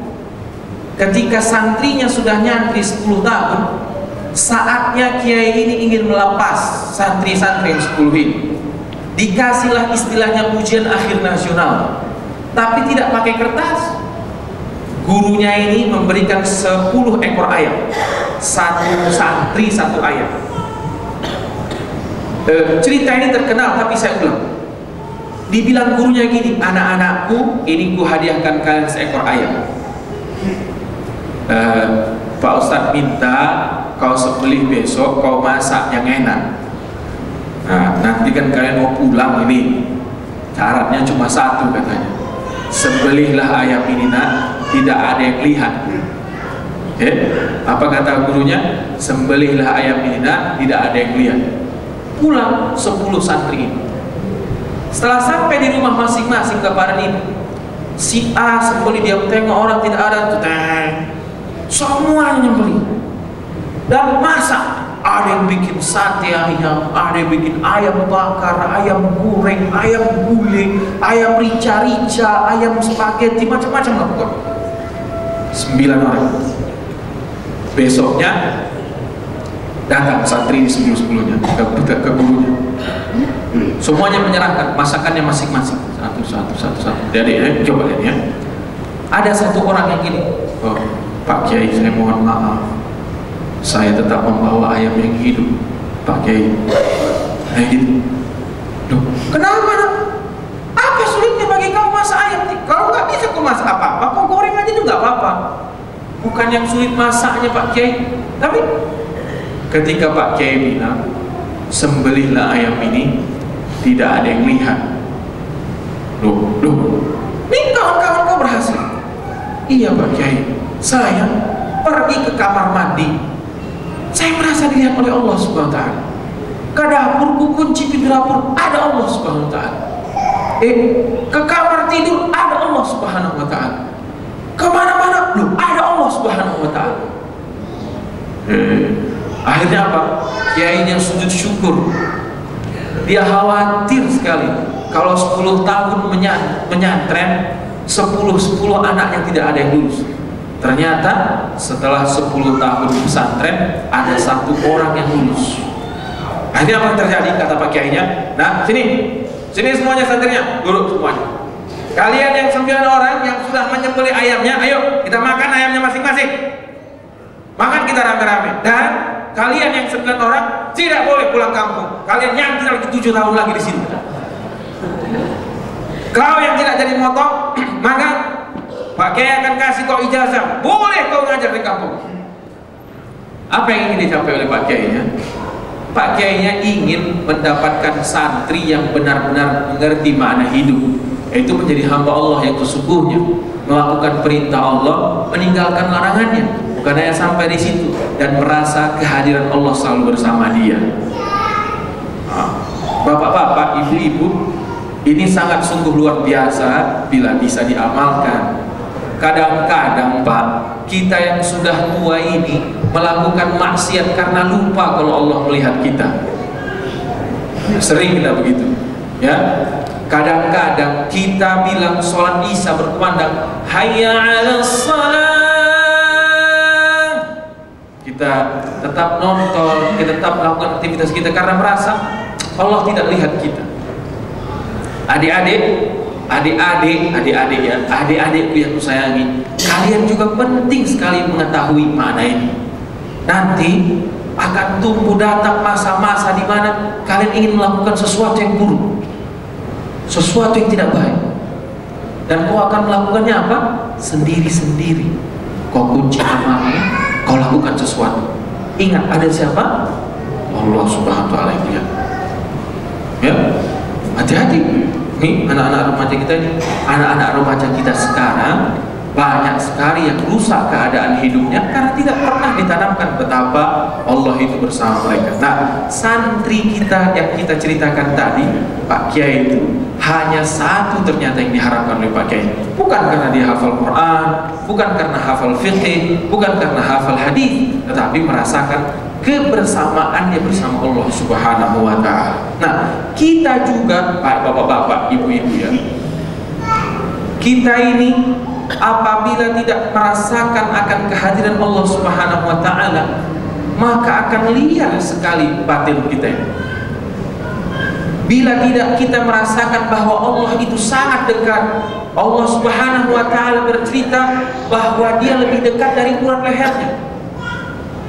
Speaker 3: ketika santrinya sudah nyantri 10 tahun, saatnya kiai ini ingin melepas santri-santri yang 10 ini. Dikasihlah istilahnya ujian akhir nasional, tapi tidak pakai kertas. Gurunya ini memberikan 10 ekor ayam, satu santri 1 ayam. Cerita ini terkenal, tapi saya ulang. Dibilang gurunya gini, anak-anakku, ini ku hadiahkan kalian 1 ekor ayam. Pak Ustadz minta kau sembelih besok, kau masak yang enak. Nah, nanti kan kalian mau pulang ini, syaratnya cuma 1 katanya. Sembelihlah ayam ini nak, tidak ada yang lihat. Apa kata gurunya? Sembelihlah ayam ini nak, tidak ada yang lihat. Pulang 10 santri ini. Setelah sampai di rumah masing-masing kepada ini, si A sembelih, dia tengok orang tidak ada, semuanya nyembelih dan masak. Ada yang bikin sate ayam, ada yang bikin ayam bakar, ayam goreng, ayam gulai, ayam rica-rica, ayam spaghetti, macam-macam lah pokoknya. 9 orang. Besoknya datang santri ini 10-10-nya ke gurunya. Semuanya menyerahkan masakannya masing-masing, satu. Jadi coba lihat ya. Ada satu orang yang gini, oh, Pak Kiai, saya mohon maaf, saya tetap membawa ayam yang hidup, Pak Kiai. Kayak gitu. Duh, kenapa nak? Apa sulitnya bagi kau masak ayam? Kalau nggak bisa kau masak apa-apa, kau goreng aja juga apa-apa. Bukan yang sulit masaknya Pak Kiai, tapi ketika Pak Kiai bilang sembelihlah ayam ini, tidak ada yang lihat. Loh, ini kawan-kawan kau berhasil. Iya Pak Kiai, saya pergi ke kamar mandi, saya merasa dilihat oleh Allah Subhanahu wa ta'ala. Ke dapurku, kunci pintu dapur, ada Allah Subhanahu wa ta'ala. Ke kamar tidur, ada Allah Subhanahu wa ta'ala. Kemana-mana, loh, ada Allah Subhanahu wa ta'ala. Akhirnya apa? Kiainya sujud syukur. Dia khawatir sekali kalau 10 tahun menyantren, 10 anak yang tidak ada yang lulus. Ternyata setelah 10 tahun pesantren ada 1 orang yang lulus. Akhirnya apa yang terjadi? Kata Pak Kiainya, nah sini semuanya santrinya, duduk semuanya. Kalian yang 9 orang yang sudah menyembelih ayamnya, ayo kita makan ayamnya masing-masing. Makan kita rame-rame. Dan kalian yang 9 orang tidak boleh pulang kampung. Kalian nyantri lagi 7 tahun lagi di sini. Kau yang tidak jadi motong, maka Pak Kiai akan kasih kau ijazah, boleh kau ngajar di kampung. Apa yang ingin dicapai oleh Pak Kiainya? Pak Kiainya ingin mendapatkan santri yang benar-benar mengerti makna hidup, yaitu menjadi hamba Allah yang sesungguhnya, melakukan perintah Allah, meninggalkan larangannya. Bukan hanya sampai di situ dan merasa kehadiran Allah selalu bersama dia. Bapak-bapak, ibu-ibu, ini sangat sungguh luar biasa bila bisa diamalkan. Kadang-kadang Pak, kita yang sudah tua ini melakukan maksiat karena lupa kalau Allah melihat kita. Sering kita begitu, ya. Kadang-kadang kita bilang sholat isya berkumandang, hayya 'alas shalah. Kita tetap nonton, kita tetap melakukan aktivitas kita karena merasa Allah tidak lihat kita. Adik-adik ya, adik-adikku yang kusayangi, kalian juga penting sekali mengetahui makna ini. Nanti akan tumbuh datang masa-masa di mana kalian ingin melakukan sesuatu yang buruk, sesuatu yang tidak baik, dan kau akan melakukannya apa? Sendiri-sendiri. Kau kunci kamarmu, kau lakukan sesuatu. Ingat, ada siapa? Allah Subhanahu wa ta'ala yang lihat. Ya, hati-hati. Nih anak-anak remaja kita ini, anak-anak remaja kita sekarang banyak sekali yang rusak keadaan hidupnya karena tidak pernah ditanamkan betapa Allah itu bersama mereka. Nah, santri kita yang kita ceritakan tadi, Pak Kiai itu hanya satu ternyata yang diharapkan oleh Pak Kiai. Bukan karena dia hafal Quran, bukan karena hafal fiqh, bukan karena hafal hadis, tetapi merasakan kebersamaannya bersama Allah Subhanahu wa ta'ala. Nah, kita juga, bapak-bapak, ibu-ibu ya, kita ini apabila tidak merasakan akan kehadiran Allah Subhanahu wa ta'ala, maka akan liar sekali batin kita. Bila tidak kita merasakan bahwa Allah itu sangat dekat, Allah Subhanahu wa ta'ala bercerita bahwa dia lebih dekat dari urat lehernya.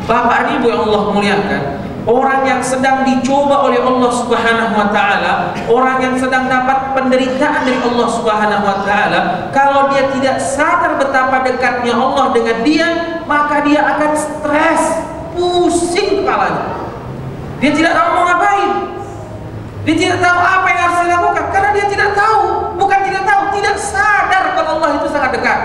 Speaker 3: Bapak Ibu yang Allah muliakan, orang yang sedang dicoba oleh Allah Subhanahu wa ta'ala, orang yang sedang dapat penderitaan dari Allah Subhanahu wa ta'ala, kalau dia tidak sadar betapa dekatnya Allah dengan dia, maka dia akan stres, pusing kepalanya. Dia tidak tahu mau ngapain, dia tidak tahu apa yang harus dilakukan, karena dia tidak tahu, bukan tidak tahu, tidak sadar kalau Allah itu sangat dekat.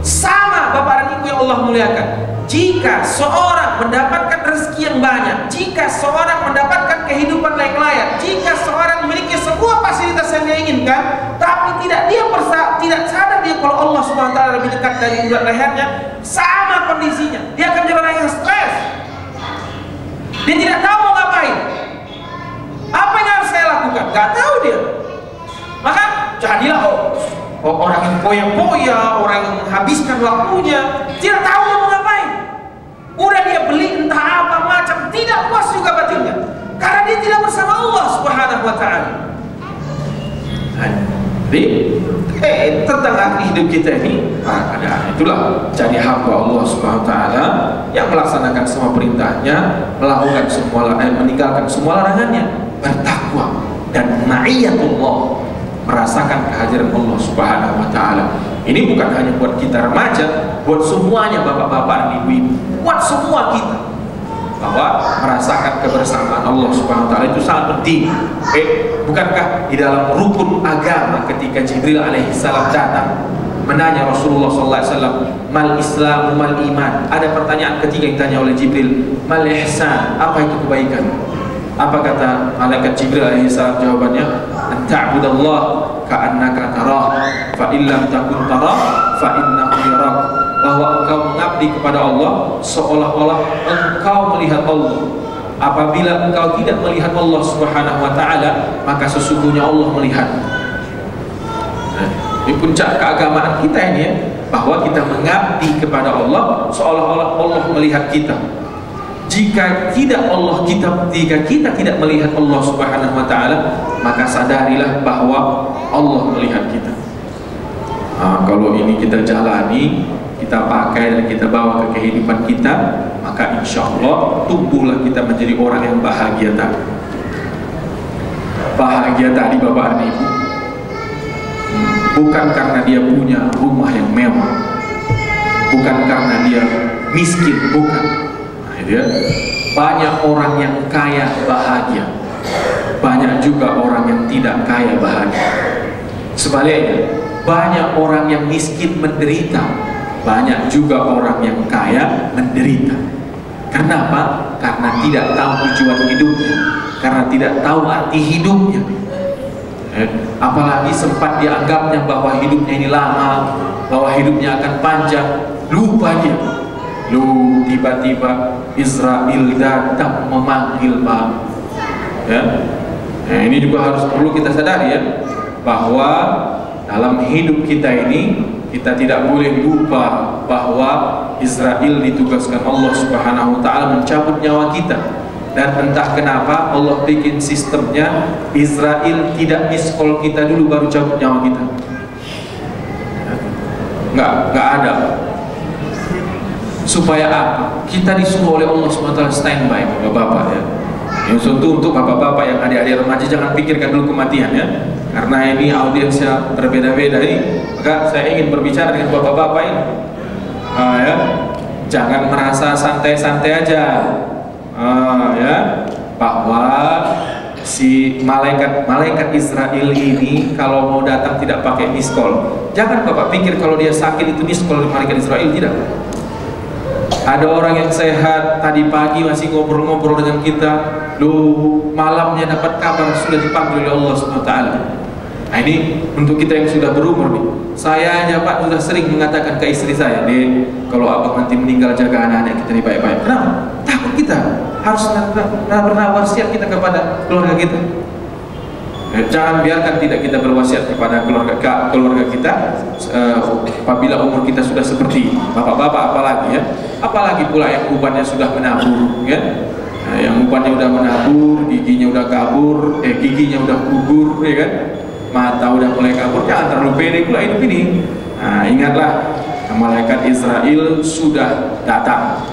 Speaker 3: Sama Bapak dan Ibu yang Allah muliakan, jika seorang mendapatkan rezeki yang banyak, jika seorang mendapatkan kehidupan yang layak, jika seorang memiliki semua fasilitas yang dia inginkan, tapi tidak sadar dia kalau Allah Subhanahu wa ta'ala lebih dekat dari urat lehernya, sama kondisinya, dia akan menjadi orang yang stres. Dia tidak tahu mau ngapain. Apa yang harus saya lakukan? Gak tahu dia. Maka jadilah orang yang poya-poya, orang yang menghabiskan waktunya, tidak tahu mau ngapain. Udah dia beli entah apa macam, tidak puas juga batinnya, karena dia tidak bersama Allah Subhanahu wa ta'ala. Jadi tentang arti hidup kita ini, ada itulah jadi hamba Allah Subhanahu wa taala yang melaksanakan semua perintahnya, melakukan semua meninggalkan semua larangannya, bertakwa dan ma'iyatullah, merasakan kehadiran Allah Subhanahu wa taala. Ini bukan hanya buat kita remaja, buat semuanya, bapak-bapak dan ibu-ibu, buat semua kita, bahwa merasakan kebersamaan Allah Subhanahu wa taala itu sangat penting. Bukankah di dalam rukun agama ketika Jibril alaihissalam datang menanya Rasulullah sallallahu alaihi wasallam, mal Islam mal iman, ada pertanyaan ketiga yang ditanya oleh Jibril, mal ihsan, apa itu kebaikan? Apa kata malaikat Jibril alaihissalam? Jawabannya, ta'budallah ka'annaka tarah, fa illam takun tarah fa innahu yarak, bahwa engkau mengabdi kepada Allah seolah-olah engkau melihat Allah. Apabila engkau tidak melihat Allah Subhanahu wa taala, maka sesungguhnya Allah melihat. Di puncak keagamaan kita ini ya, bahwa kita mengabdi kepada Allah seolah-olah Allah melihat kita. Jika kita tidak melihat Allah Subhanahu wa taala, maka sadarilah bahwa Allah melihat kita. Kalau ini kita jalani, kita pakai dan kita bawa ke kehidupan kita, maka insya Allah tumbuhlah kita menjadi orang yang bahagia tadi. Bahagia tadi Bapak dan Ibu, bukan karena dia punya rumah yang mewah, bukan karena dia miskin, bukan. Ya. Banyak orang yang kaya bahagia, banyak juga orang yang tidak kaya bahagia. Sebaliknya, banyak orang yang miskin menderita, banyak juga orang yang kaya menderita. Kenapa? Karena tidak tahu tujuan hidupnya, karena tidak tahu arti hidupnya. Apalagi sempat dianggapnya bahwa hidupnya ini lama, bahwa hidupnya akan panjang, lupa dia. Tiba-tiba Israel datang memanggil Pak. Ya. Nah, ini juga harus perlu kita sadari ya, bahwa dalam hidup kita ini kita tidak boleh lupa bahwa Israel ditugaskan Allah Subhanahu wa taala mencabut nyawa kita. Dan entah kenapa Allah bikin sistemnya Israel tidak miskol kita dulu baru cabut nyawa kita. Nggak ada. Supaya apa? Kita disuruh oleh Allah SWT standby, bapak-bapak ya. Yang untuk bapak-bapak yang adik-adik remaja, jangan pikirkan dulu kematian ya. Karena ini audiensnya berbeda-beda ini, maka saya ingin berbicara dengan bapak-bapak ini. Ya, jangan merasa santai-santai aja. Ya, bahwa si malaikat Israel ini kalau mau datang tidak pakai miskol. Jangan bapak pikir kalau dia sakit itu miskol malaikat Israel, tidak. Ada orang yang sehat tadi pagi masih ngobrol-ngobrol dengan kita, malamnya dapat kabar sudah dipanggil oleh Allah SWT. Nah ini untuk kita yang sudah berumur nih. Saya aja Pak sudah sering mengatakan ke istri saya, kalau abang nanti meninggal jaga anak-anak kita nih baik-baik. Kenapa? Takut kita harus pernah wasiat kita kepada keluarga kita. Jangan biarkan tidak kita berwasiat kepada keluarga kita apabila umur kita sudah seperti bapak-bapak, apalagi pula yang umpannya sudah menabur ya. Yang umpannya udah menabur, giginya udah kabur, giginya udah gugur ya kan, mata udah mulai kabur. Jangan terlalu pede pula hidup ini. Nah, ingatlah malaikat Israel sudah datang.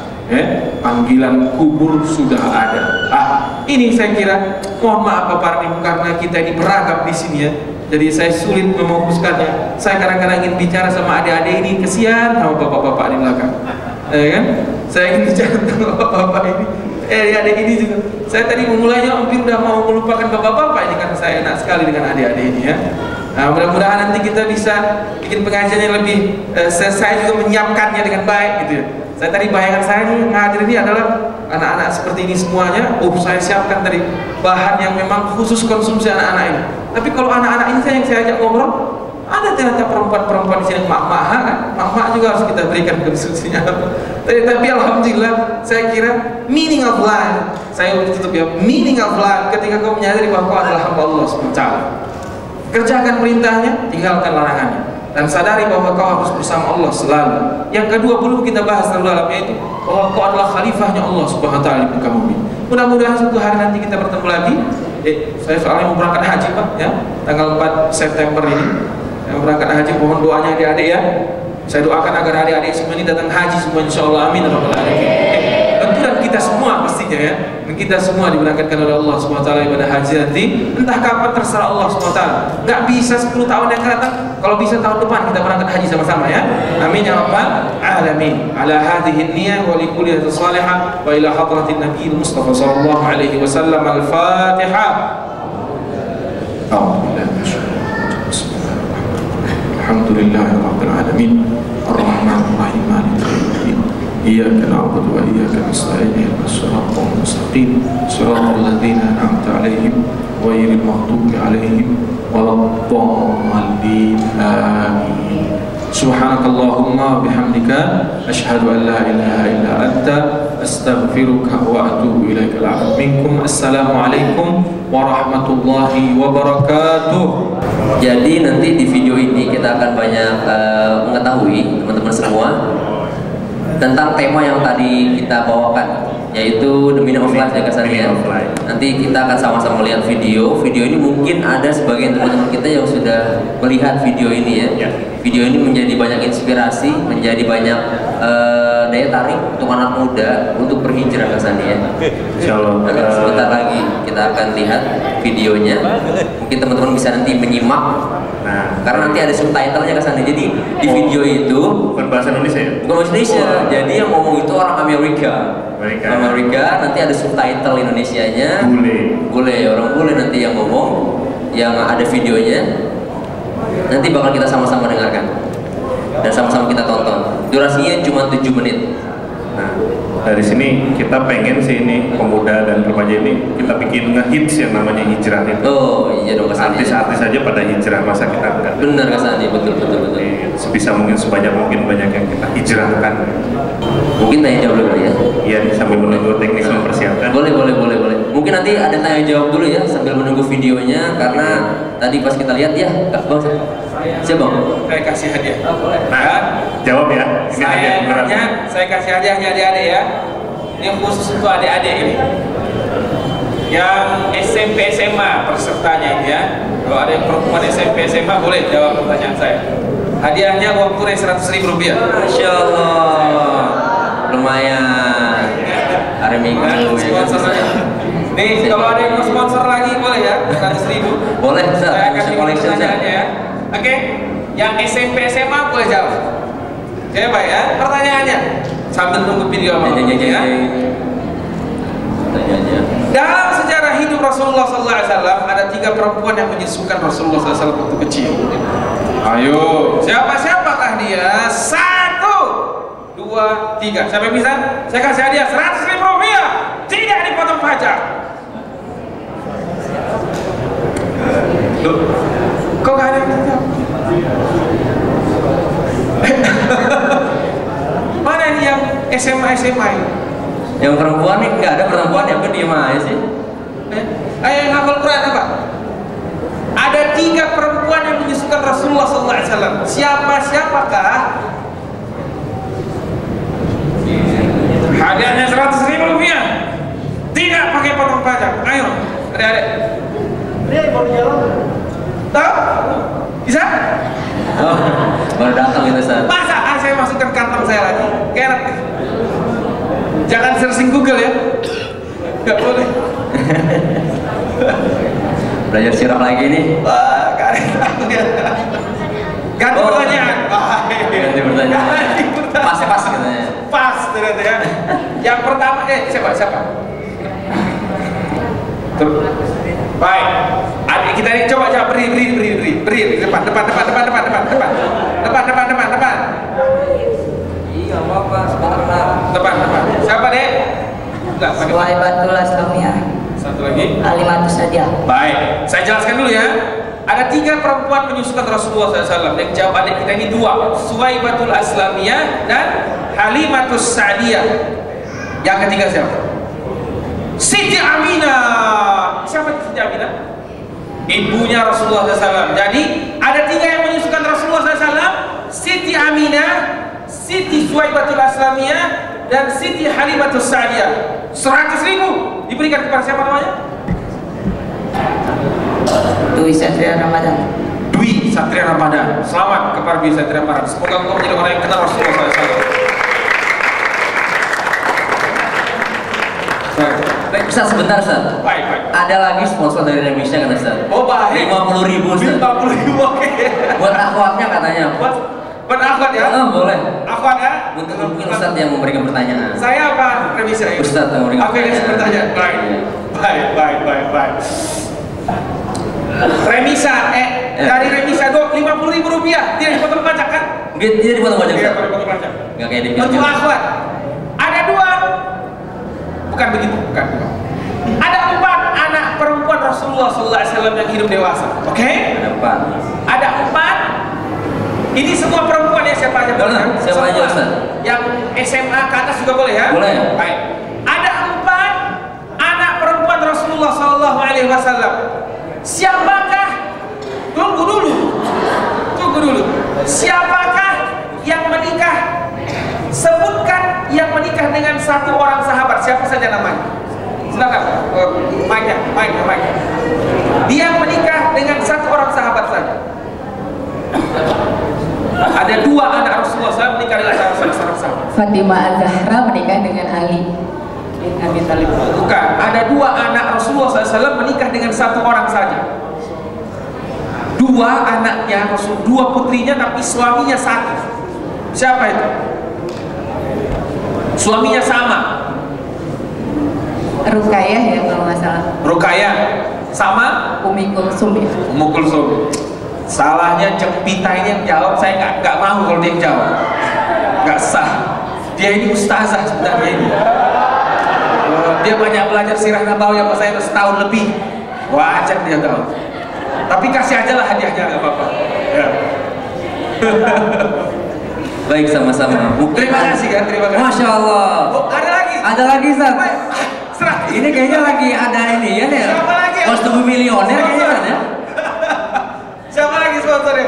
Speaker 3: Panggilan kubur sudah ada. Ini saya kira, mohon maaf Bapak Ibu, karena kita ini beragam di sini ya. Jadi saya sulit memutuskannya. Saya kadang-kadang ingin bicara sama adik-adik ini, kesian sama bapak-bapak di belakang. Kan? Saya ingin bicara sama bapak-bapak ini. Adik-adik ini juga. Saya tadi memulainya hampir udah mau melupakan bapak-bapak ini karena saya enak sekali dengan adik-adik ini ya. Nah, mudah-mudahan nanti kita bisa bikin pengajian yang lebih saya juga menyiapkannya dengan baik gitu ya. Saya tadi bayangan saya nih ngadir ini adalah anak-anak seperti ini semuanya. Saya siapkan tadi bahan yang memang khusus konsumsi anak-anak ini. Tapi kalau anak-anak ini yang saya ajak ngobrol, ada ternyata perempuan-perempuan di sini, mak-mak kan? Mak-mak juga harus kita berikan konsumsinya. Tapi alhamdulillah, saya kira meaning of life, saya tutup ya, meaning of life ketika kau menyadari bahwa kau adalah hamba Allah SWT. Kerjakan perintahnya, tinggalkan larangannya. Dan sadari bahwa kau harus bersama Allah selalu. Yang kedua belum kita bahas terlalu dalam, yaitu bahwa kau adalah khalifahnya Allah Subhanahu wa taala di muka bumi. Mudah-mudahan suatu hari nanti kita bertemu lagi Saya soalnya mau berangkat haji Pak, ya, tanggal 4 September ini. Saya mau berangkat haji, mohon doanya adik-adik ya. Saya doakan agar adik-adik semua ini datang haji semua, insyaallah, amin ya rabbal alamin. Tentu dan kita semua pastinya ya, kita semua diberangkatkan oleh Allah SWT ibadah haji nanti, entah kapan terserah Allah SWT. Nggak bisa 10 tahun yang akan datang, kalau bisa tahun depan kita berangkat haji sama-sama ya. Amin ya rabbal alamin. Ala hadhihi niyyah wa li kulli salihah wa ila hadratin nabiyil Mustafa sallallahu alaihi wasallam. Al-Fatihah. Alhamdulillahirabbil alamin. Ar-Rahmanir Rahim. Maliki yaumiddin. Iyyaka na'budu wa iyyaka nasta'in. Ihdinas siratal mustaqim. Siratal ladzina an'amta 'alaihim ghairil maghdubi 'alaihim waladdallin. Amin. Subhanakallahumma bihamdika asyhadu an la ilaha illa anta astaghfiruka wa atubu ilaika. Minkum. Assalamualaikum warahmatullahi wabarakatuh.
Speaker 1: Jadi nanti di video ini kita akan banyak mengetahui teman-teman semua tentang tema yang tadi kita bawakan, yaitu the meaning of life ya kesannya. Nanti kita akan sama-sama melihat video. Video ini mungkin ada sebagian teman-teman kita yang sudah melihat video ini ya. Video ini menjadi banyak inspirasi, menjadi banyak daya tarik untuk anak muda untuk berhijrah kesannya ya.
Speaker 2: Insyaallah.
Speaker 1: Sebentar lagi kita akan lihat videonya. Mungkin teman-teman bisa nanti menyimak. Nah, karena nanti ada subtitlenya kesannya. Jadi di video itu
Speaker 2: bukan bahasa Indonesia ya?
Speaker 1: Bukan bahasa Indonesia. Jadi yang ngomong itu orang Amerika. Nanti ada subtitle Indonesianya. Bule, orang bule nanti yang ngomong, yang ada videonya. Nanti bakal kita sama-sama dengarkan dan sama-sama kita tonton. Durasinya cuma 7 menit.
Speaker 2: Nah, dari sini kita pengen sih ini pemuda dan remaja ini kita bikin ngehits yang namanya hijrah itu.
Speaker 1: Oh iya dong kesannya.
Speaker 2: Artis-artis aja pada hijrah, masa kita enggak?
Speaker 1: Benar kesannya, betul.
Speaker 2: Sebisa mungkin sebanyak mungkin banyak yang kita hijrahkan.
Speaker 1: Mungkin tanya jawab dulu ya.
Speaker 2: Iya, sambil menunggu teknis mempersiapkan.
Speaker 1: Boleh. Mungkin nanti ada tanya jawab dulu ya sambil menunggu videonya, karena tadi pas kita lihat ya, Bang. Siapa Bang?
Speaker 3: Saya kasih hadiah.
Speaker 1: Boleh.
Speaker 2: Nah, jawab ya.
Speaker 3: Saya kasih hadiahnya adik-adik ya. Ini khusus untuk adik-adik ini. Yang SMP SMA pesertanya ini ya. Kalau ada yang perempuan SMP SMA boleh jawab pertanyaan saya. Hadiahnya uang tunai Rp100.000.
Speaker 1: Masya Allah, lumayan. Hari Minggu
Speaker 3: nih, kalau ada yang mau sponsor lagi boleh ya, 100.000.
Speaker 1: Boleh,
Speaker 3: saya kasih pertanyaannya ya. Oke, yang SMP SMA boleh jawab. Oke, baik ya. Pertanyaannya sambil tunggu video ya. Dalam sejarah hidup Rasulullah SAW ada 3 perempuan yang menyusukan Rasulullah SAW waktu kecil. Ayo, siapakah dia? 1, 2, 3. Siapa yang bisa? Saya kasih hadiah Rp100.000. Tidak dipotong pajak. Kok gak ada yang jawab? Mana ini yang SMA ini?
Speaker 1: Yang perempuan nih nggak ada perempuan yang diem aja sih.
Speaker 3: Ayo yang hafal Quran apa? Ada 3 perempuan yang menyusukan Rasulullah SAW. Siapakah? Hadiahnya Rp100.000. Tidak pakai potong pajak. Ayo, adik-adik. Dia baru jalan. Tahu? Bisa?
Speaker 1: Oh, baru datang itu Ustaz.
Speaker 3: Masa saya masukkan kantong saya lagi? Keret. Jangan searching Google ya. Gak boleh.
Speaker 1: Belajar sirap lagi nih.
Speaker 3: Wah, ganti pertanyaan.
Speaker 1: Ganti pertanyaan. Pas katanya.
Speaker 3: Pas ternyata ya. Yang pertama siapa? Baik. Adik kita ini coba beri depan.
Speaker 1: Iya, apa sebentar.
Speaker 3: Depan. Siapa deh? Enggak,
Speaker 4: Suwaibatul Aslamiyah.
Speaker 3: Satu lagi.
Speaker 4: Halimatus saja.
Speaker 3: Baik, saya jelaskan dulu ya. Ada 3 perempuan menyusukan Rasulullah SAW. Yang jawab adik kita ini 2, Suwaibatul Aslamiyah dan Halimatus Sa'diyah. Yang ketiga siapa? Siti Aminah. Siapa Siti Aminah? Ibunya Rasulullah SAW. Jadi ada 3 yang menyusukan Rasulullah SAW: Siti Aminah, Siti Suwaibatul Aslamiyah, dan Siti Halimatus Sa'diyah. 100.000 diberikan kepada siapa namanya?
Speaker 4: Dwi Satria Ramadan.
Speaker 3: Dwi Satria Ramadan. Selamat kepada Dwi Satria Ramadan. Semoga engkau menjadi orang yang kenal Rasulullah SAW.
Speaker 1: Baik, Ustaz, sebentar Ustaz.
Speaker 3: Baik.
Speaker 1: Ada lagi sponsor dari Remisha kan Ustaz?
Speaker 3: Oh baik.
Speaker 1: 50.000 Ustaz.
Speaker 3: 50.000, oke.
Speaker 1: Buat akhwatnya katanya.
Speaker 3: Buat akhwat ya?
Speaker 1: Boleh.
Speaker 3: Akhwat ya?
Speaker 1: Mungkin Ustaz yang memberikan pertanyaan.
Speaker 3: Saya apa? Remisha ya?
Speaker 1: Ustaz yang memberikan
Speaker 3: Oke, pertanyaan. Baik. Remisa, dari Remisa go 50.000 rupiah. Tidak dipotong pajak kan?
Speaker 1: Tidak dipotong pajak.
Speaker 3: Tidak dipotong pajak.
Speaker 1: Nggak kayak di
Speaker 3: Untuk akhwat ada 2. Bukan begitu, bukan. Ada 4 anak perempuan Rasulullah SAW yang hidup dewasa. Oke? Ada 4. Ini semua perempuan ya, siapa aja boleh?
Speaker 1: Siapa aja Ustaz?
Speaker 3: Yang SMA ke atas juga boleh ya?
Speaker 1: Boleh.
Speaker 3: Baik. Ada 4 anak perempuan Rasulullah SAW. Siapakah? Tunggu dulu. Siapakah yang menikah? Sebutkan yang menikah dengan satu orang sahabat. Siapa saja namanya? Silakan. Mic. Dia menikah dengan satu orang sahabat saja. Ada 2 anak Rasulullah SAW menikah dengan seorang sahabat.
Speaker 5: Fatimah Az-Zahra menikah dengan Ali bin Abi Thalib.
Speaker 3: Bukan. Ada 2 anak Rasulullah SAW menikah dengan satu orang saja. 2 anaknya Rasul, 2 putrinya, tapi suaminya satu. Siapa itu? Suaminya sama.
Speaker 5: Rukayah ya kalau nggak salah.
Speaker 3: Rukayah sama
Speaker 5: Umi Kulsum ya.
Speaker 3: Ummu Kulsum. Salahnya Cempita ini yang jawab. Saya nggak mau kalau dia yang jawab. Nggak sah. Dia ini ustazah sebenarnya ini. Dia banyak belajar sirah Nabawi sama saya setahun lebih. Wajar dia tahu. Tapi kasih aja lah hadiahnya, nggak apa-apa. Ya.
Speaker 1: Baik, sama-sama.
Speaker 3: Terima kasih kan, terima kasih.
Speaker 1: Masya Allah.
Speaker 3: Oh, ada lagi?
Speaker 1: Ada lagi Ustaz.
Speaker 3: Serah.
Speaker 1: Ini kayaknya lagi ada ini ya nih.
Speaker 3: Siapa lagi?
Speaker 1: Kostum milioner kayaknya kan ya.
Speaker 3: Siapa lagi sponsornya?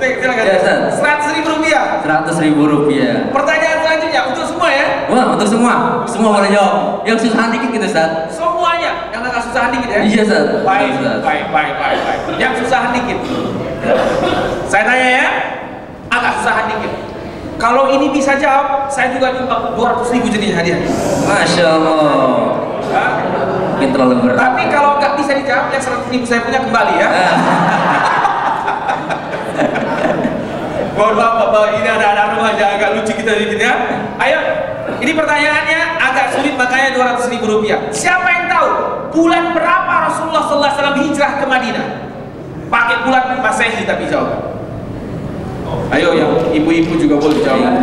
Speaker 3: Silakan.
Speaker 1: Ya, Ustaz.
Speaker 3: 100.000 rupiah.
Speaker 1: 100.000 rupiah.
Speaker 3: Pertanyaan selanjutnya untuk semua ya.
Speaker 1: Wah, untuk semua boleh jawab. Yang susahan dikit gitu Ustaz.
Speaker 3: Semuanya yang agak susahan dikit ya.
Speaker 1: Iya Ustaz.
Speaker 3: Baik.
Speaker 1: Ustaz.
Speaker 3: Yang susahan dikit. Saya tanya ya, agak susahan dikit. Kalau ini bisa jawab, saya juga nyumbang 200.000 jadinya hadiah.
Speaker 1: Masya Allah. Mungkin terlalu berat.
Speaker 3: Tapi kalau nggak bisa dijawab, yang 100.000 saya punya kembali ya. Mohon maaf Bapak, ini ada anak remaja agak lucu kita dikit ya. Ayo, ini pertanyaannya agak sulit makanya 200.000 rupiah. Siapa yang tahu bulan berapa Rasulullah SAW hijrah ke Madinah? Pakai bulan Masehi tapi jawab. Ayo yang ibu-ibu juga boleh jawab.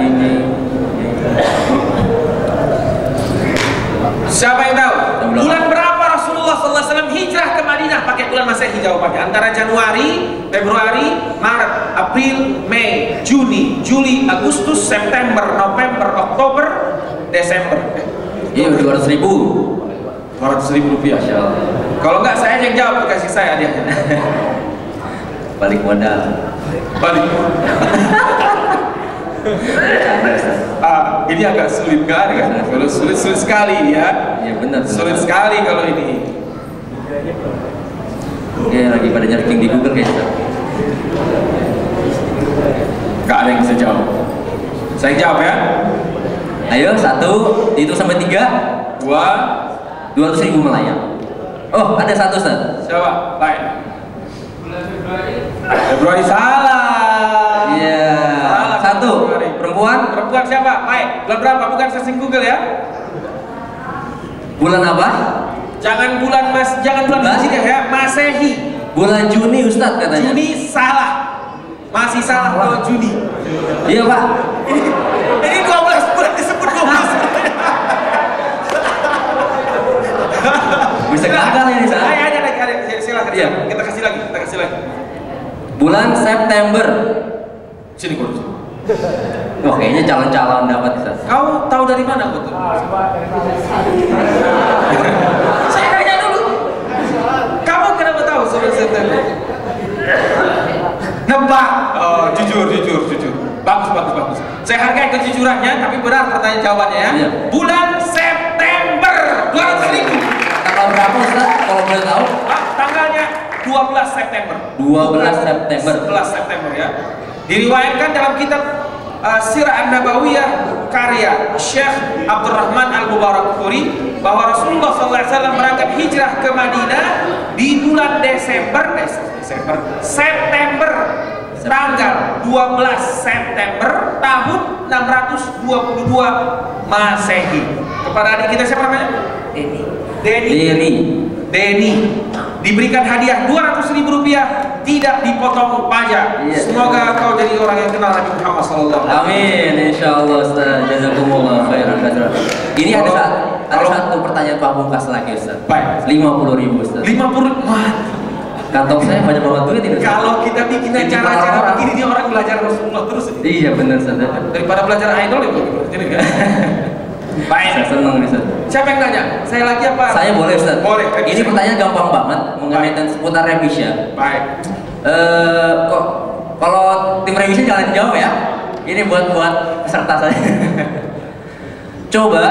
Speaker 3: Siapa yang tahu bulan berapa Rasulullah SAW hijrah ke Madinah? Pakai bulan Masehi jawabannya. Antara Januari, Februari, Maret, April, Mei, Juni, Juli, Agustus, September, November, Oktober, Desember.
Speaker 1: Iya, 200.000.
Speaker 3: 200.000 rupiah.
Speaker 1: Masya Allah.
Speaker 3: Kalau enggak saya yang jawab, dikasih saya dia.
Speaker 1: Balik modal.
Speaker 3: Balik. Ini agak sulit kan? Kalau sulit sekali ya.
Speaker 1: Iya benar.
Speaker 3: Sulit sekali kalau ini.
Speaker 1: Ya lagi pada nyarking di Google kayaknya.
Speaker 3: Gak ada yang bisa jawab. Saya jawab ya.
Speaker 1: Ayo 1, dihitung sampai 3.
Speaker 3: 2.
Speaker 1: 200.000 melayang. Oh ada 1 Ustaz.
Speaker 3: Siapa? Baik. Februari salah.
Speaker 1: Iya.
Speaker 3: Salah.
Speaker 1: 1 perempuan.
Speaker 3: Perempuan siapa? Baik. Bulan berapa? Bukan searching Google ya.
Speaker 1: Bulan apa?
Speaker 3: Jangan bulan Hijriah ya, Masehi.
Speaker 1: Bulan Juni Ustaz katanya.
Speaker 3: Juni salah. Masih salah kalau Juni.
Speaker 1: Iya Pak.
Speaker 3: Ini 12 bulan disebut 12.
Speaker 1: Bisa gagal ya Ustaz.
Speaker 3: Ada silakan
Speaker 1: Iya.
Speaker 3: Kita kasih lagi.
Speaker 1: Bulan September.
Speaker 3: Sini kau.
Speaker 1: Wah kayaknya calon-calon dapat Ustaz.
Speaker 3: Kau tahu dari mana betul? Saya tanya dulu. Kamu kenapa tahu bulan September? Nebak. Oh, jujur. Bagus. Saya hargai kejujurannya, tapi benar pertanyaan jawabannya ya.
Speaker 1: Iya.
Speaker 3: Bulan September 200.000.
Speaker 1: Tanggal berapa Ustaz? Kalau boleh tahu?
Speaker 3: Tanggalnya 12
Speaker 1: 12 September.
Speaker 3: 11 September ya. Diriwayatkan dalam kitab Sirah An-Nabawiyah karya Syekh Abdurrahman Al-Mubarakfuri bahwa Rasulullah SAW berangkat hijrah ke Madinah di bulan September tanggal 12 September tahun 622 Masehi. Kepada adik kita siapa namanya? Denny diberikan hadiah 200.000 rupiah, tidak dipotong pajak. Semoga kau jadi orang yang kenal Nabi Muhammad SAW.
Speaker 1: Amin, insyaallah Ustaz. Jazakumullah khairan katsiran. Ini ada satu pertanyaan Pak Bungkas lagi Ustaz.
Speaker 3: Baik.
Speaker 1: 50.000 Ustaz.
Speaker 3: 50.
Speaker 1: Kantong saya banyak banget duit ini.
Speaker 3: Kalau kita bikin acara-acara begini, dia orang belajar Rasulullah terus.
Speaker 1: Iya benar Ustaz.
Speaker 3: Daripada belajar idol itu. Baik.
Speaker 1: Saya senang nih Ustaz.
Speaker 3: Siapa yang nanya? Saya lagi apa?
Speaker 1: Saya boleh Ustaz.
Speaker 3: Boleh.
Speaker 1: Ini pertanyaan gampang banget mengenai seputar Remisya.
Speaker 3: Baik.
Speaker 1: Kok kalau tim Remisya jangan jawab ya. Ini buat peserta saya. Coba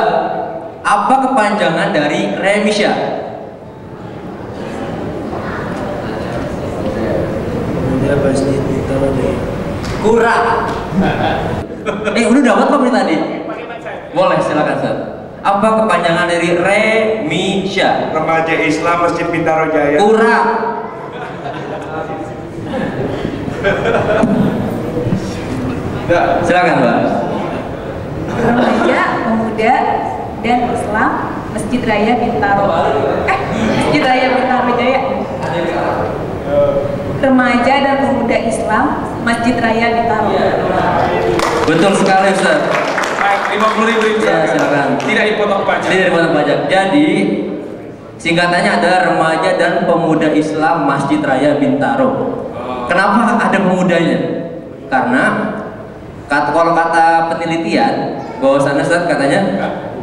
Speaker 1: apa kepanjangan dari Remisya? Kura. Udah dapat kok tadi. Boleh, silakan Ustaz. Apa kepanjangan dari Remisya?
Speaker 6: Remaja Islam Masjid Bintaro Jaya.
Speaker 1: Kurang. Silakan Mbak.
Speaker 5: Remaja, Pemuda, dan Islam Masjid Raya Bintaro. Masjid Raya Bintaro Jaya. Remaja dan Pemuda Islam Masjid Raya Bintaro.
Speaker 1: Betul sekali Ustaz.
Speaker 3: Baik, 50.000
Speaker 1: ya, silakan.
Speaker 3: Tidak dipotong pajak.
Speaker 1: Tidak dipotong pajak. Jadi singkatannya ada Remaja dan Pemuda Islam Masjid Raya Bintaro. Kenapa ada pemudanya? Karena kalau kata penelitian bahwasannya Ustaz katanya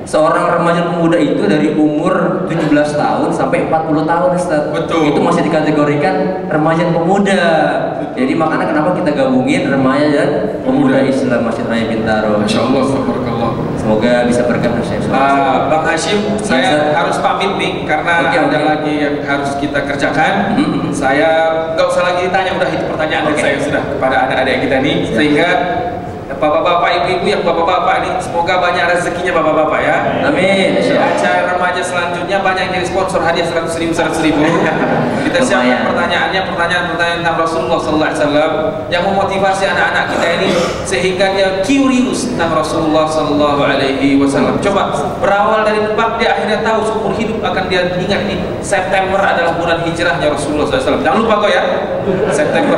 Speaker 1: seorang remaja pemuda itu dari umur 17 tahun sampai 40 tahun Ustaz.
Speaker 3: Betul.
Speaker 1: Itu masih dikategorikan remaja pemuda. Jadi makanya kenapa kita gabungin remaja dan pemuda Islam Masjid Raya Bintaro.
Speaker 3: Masya Allah, tabarakallah.
Speaker 1: Semoga bisa berkah
Speaker 3: Bang Hashim, saya harus pamit nih karena ada lagi yang harus kita kerjakan. Saya nggak usah lagi ditanya, udah itu pertanyaan dari saya sudah kepada anak-adik kita nih, sehingga bapak-bapak, ibu-ibu yang bapak-bapak nih, semoga banyak rezekinya bapak-bapak ya.
Speaker 1: Amin.
Speaker 3: Acara remaja selanjutnya banyak yang sponsor hadiah 100.000. Kita siapkan pertanyaannya, pertanyaan tentang Rasulullah SAW yang memotivasi anak-anak kita ini sehingga dia curious tentang Rasulullah SAW. Coba berawal dari debat, dia akhirnya tahu seumur hidup akan dia ingat nih September adalah bulan hijrahnya Rasulullah SAW. Jangan lupa kok ya, September